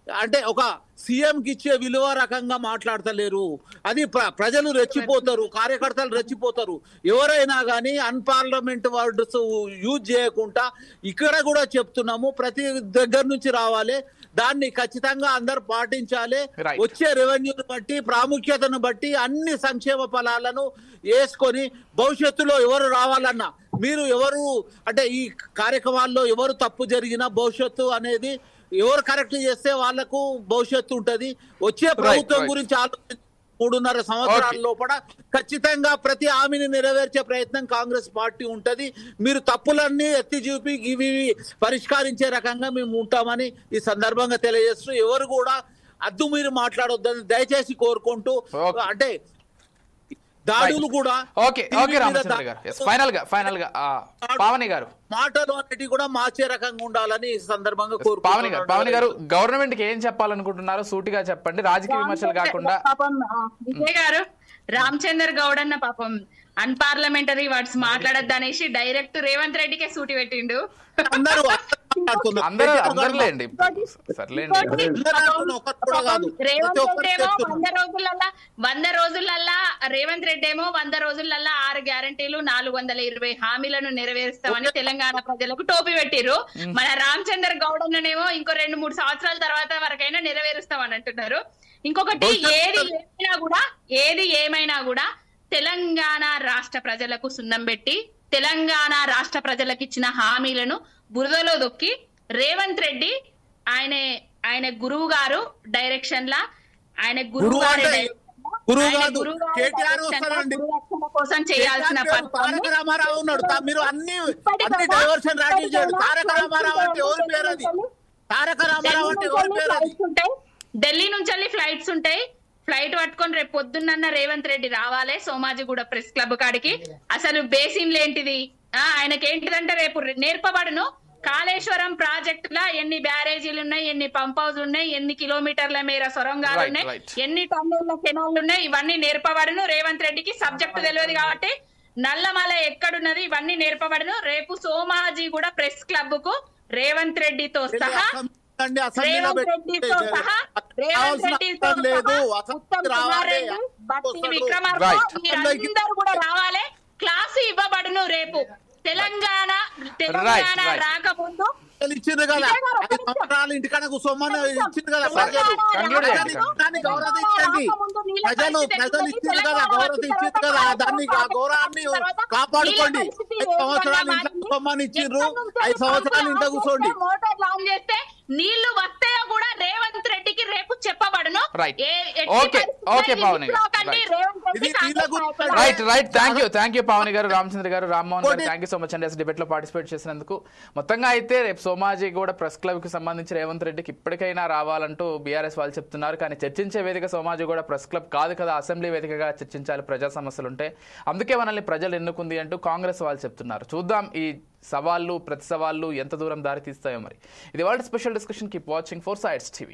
అంటే ఒక సీఎంకి ఇచ్చే విలువ రకంగా మాట్లాడతలేరు. అది ప్రజలు రెచ్చిపోతారు, కార్యకర్తలు రెచ్చిపోతారు. ఎవరైనా కానీ అన్పార్లమెంట్ వర్డ్స్ యూజ్ చేయకుండా ఇక్కడ కూడా చెప్తున్నాము, ప్రతి దగ్గర నుంచి రావాలి. దాన్ని ఖచ్చితంగా అందరు పాటించాలి. వచ్చే రెవెన్యూను బట్టి ప్రాముఖ్యతను బట్టి అన్ని సంక్షేమ ఫలాలను వేసుకొని భవిష్యత్తులో ఎవరు రావాలన్నా మీరు ఎవరు అంటే ఈ కార్యక్రమాల్లో ఎవరు తప్పు జరిగినా భవిష్యత్తు అనేది ఎవరు కరెక్ట్ చేస్తే వాళ్లకు భవిష్యత్తు ఉంటది. వచ్చే ప్రభుత్వం గురించి ఆలోచించి 3.5 సంవత్సరాల లోపల ఖచ్చితంగా ప్రతి హామీని నెరవేర్చే ప్రయత్నం కాంగ్రెస్ పార్టీ ఉంటది. మీరు తప్పులన్నీ ఎత్తి చూపి ఇవి పరిష్కరించే రకంగా మేము ఉంటామని ఈ సందర్భంగా తెలియజేస్తూ ఎవరు కూడా అద్దు మీరు మాట్లాడొద్దని దయచేసి కోరుకుంటూ అంటే దాడులు కూడా ఫైనల్ గా పావని గారు మాటలు అన్నిటి కూడా మార్చే రకంగా ఉండాలని ఈ సందర్భంగా కోరుకుంటున్నారు. పావని గారు గవర్నమెంట్ కి ఏం చెప్పాలనుకుంటున్నారు సూటిగా చెప్పండి, రాజకీయ విమర్శలు కాకుండా. విజయ్ గారు రామచందర్ గౌడ్ అన్న పాపం అన్పార్లమెంటరీ వర్డ్స్ మాట్లాడద్దు అనేసి డైరెక్ట్ రేవంత్ రెడ్డికే సూటి పెట్టిండు. అందరూ మాట్లాడుతున్నారు. అందరులేండి సర్లేండి. రేవంత్ రెడ్డి ఏమో 100 రోజులల్లా రేవంత్ రెడ్డి ఏమో 100 రోజులల్లా 6 గ్యారంటీలు 420 హామీలను నెరవేరుస్తామని తెలంగాణ ప్రజలకు టోపీ పెట్టిర్రు. మన రామచంద్ర గౌడన్ననేమో ఇంకో 2-3 సంవత్సరాల తర్వాత వరకైనా నెరవేరుస్తామని అంటున్నారు. ఇంకొకటి ఏది ఏమైనా కూడా తెలంగాణ రాష్ట్ర ప్రజలకు సున్నం పెట్టి తెలంగాణ రాష్ట్ర ప్రజలకు ఇచ్చిన హామీలను బురదలో దొక్కి రేవంత్ రెడ్డి ఆయన గురువు గారు డైరెక్షన్ లా ఆయన గురువు కోసం చేయాల్సిన తారక రామారావు ఉన్నాడు. మీరు అన్ని డైవర్షన్ రాజేశాడు. తారక రామారావు అంటే ఎవరి పేరు అది? తారక రామారావు అంటే ఎవరి పేరు అది? ఢిల్లీ నుంచి ఫ్లైట్స్ ఉంటాయి. ఫ్లైట్ పట్టుకొని రేపు పొద్దున్న రేవంత్ రెడ్డి రావాలి సోమాజిగూడ ప్రెస్ క్లబ్ కాడికి. అసలు బేసిన్లు ఏంటిది, ఆయనకి ఏంటిదంటే రేపు నేర్పబడును కాళేశ్వరం ప్రాజెక్ట్ లా ఎన్ని బ్యారేజీలు ఉన్నాయి, ఎన్ని పంప్ హౌస్ ఉన్నాయి, ఎన్ని కిలోమీటర్ల మేర సొరంగాలు ఉన్నాయి, ఎన్ని టన్నుల కెనాల్లు ఉన్నాయి, ఇవన్నీ నేర్పబడును. రేవంత్ రెడ్డికి సబ్జెక్ట్ తెలియదు కాబట్టి నల్లమల ఎక్కడున్నది ఇవన్నీ నేర్పబడును. రేపు సోమాజిగూడ ప్రెస్ క్లబ్ కు రేవంత్ రెడ్డితో సహా మీరందరూ కూడా రావాలి. క్లాసు ఇవ్వబడును రేపు. తెలంగాణ రాకముందు ఇచ్చింది కదా 5 సంవత్సరాలు ఇంటికన్నా కూర్చోమని ఇచ్చింది కదా ప్రజలు. దాన్ని గౌరవించండి. ప్రజలు ఇచ్చింది కదా, గౌరవించింది కదా, దాన్ని గౌరవాన్ని కాపాడుకోండి. 5 సంవత్సరాలు ఇంట్లో కూర్చోమని ఇచ్చిండ్రు, 5 సంవత్సరాలు ఇంట్లో కూర్చోండి. మోటార్ ఆన్ చేస్తే నీళ్లు వస్తాయో కూడా రేవంత్ రెడ్డికి రేపు చెప్పబడును. థ్యాంక్ యూ పావని గారు, రామచంద్ర గారు, రామ్మోహన్ గారు, థ్యాంక్ యూ సో మచ్ అండి అసలు డిబేట్ లో పార్టిసిపేట్ చేసినందుకు. మొత్తంగా అయితే రేపు సోమాజిగూడ ప్రెస్ క్లబ్ కి సంబంధించి రేవంత్ రెడ్డికి ఇప్పటికైనా రావాలంటూ బీఆర్ఎస్ వాళ్ళు చెప్తున్నారు. కానీ చర్చించే వేదిక సోమాజిగూడ ప్రెస్ క్లబ్ కాదు కదా, అసెంబ్లీ వేదికగా చర్చించాలి, ప్రజా సమస్యలు ఉంటే అందుకే మనల్ని ప్రజలు ఎన్నుకుంది అంటూ కాంగ్రెస్ వాళ్ళు చెప్తున్నారు. చూద్దాం ఈ సవాళ్ళు ప్రతి సవాళ్ళు ఎంత దూరం దారి తీస్తాయో మరి. ఇది వాళ్ళ special discussion. Keep watching 4 Sides TV.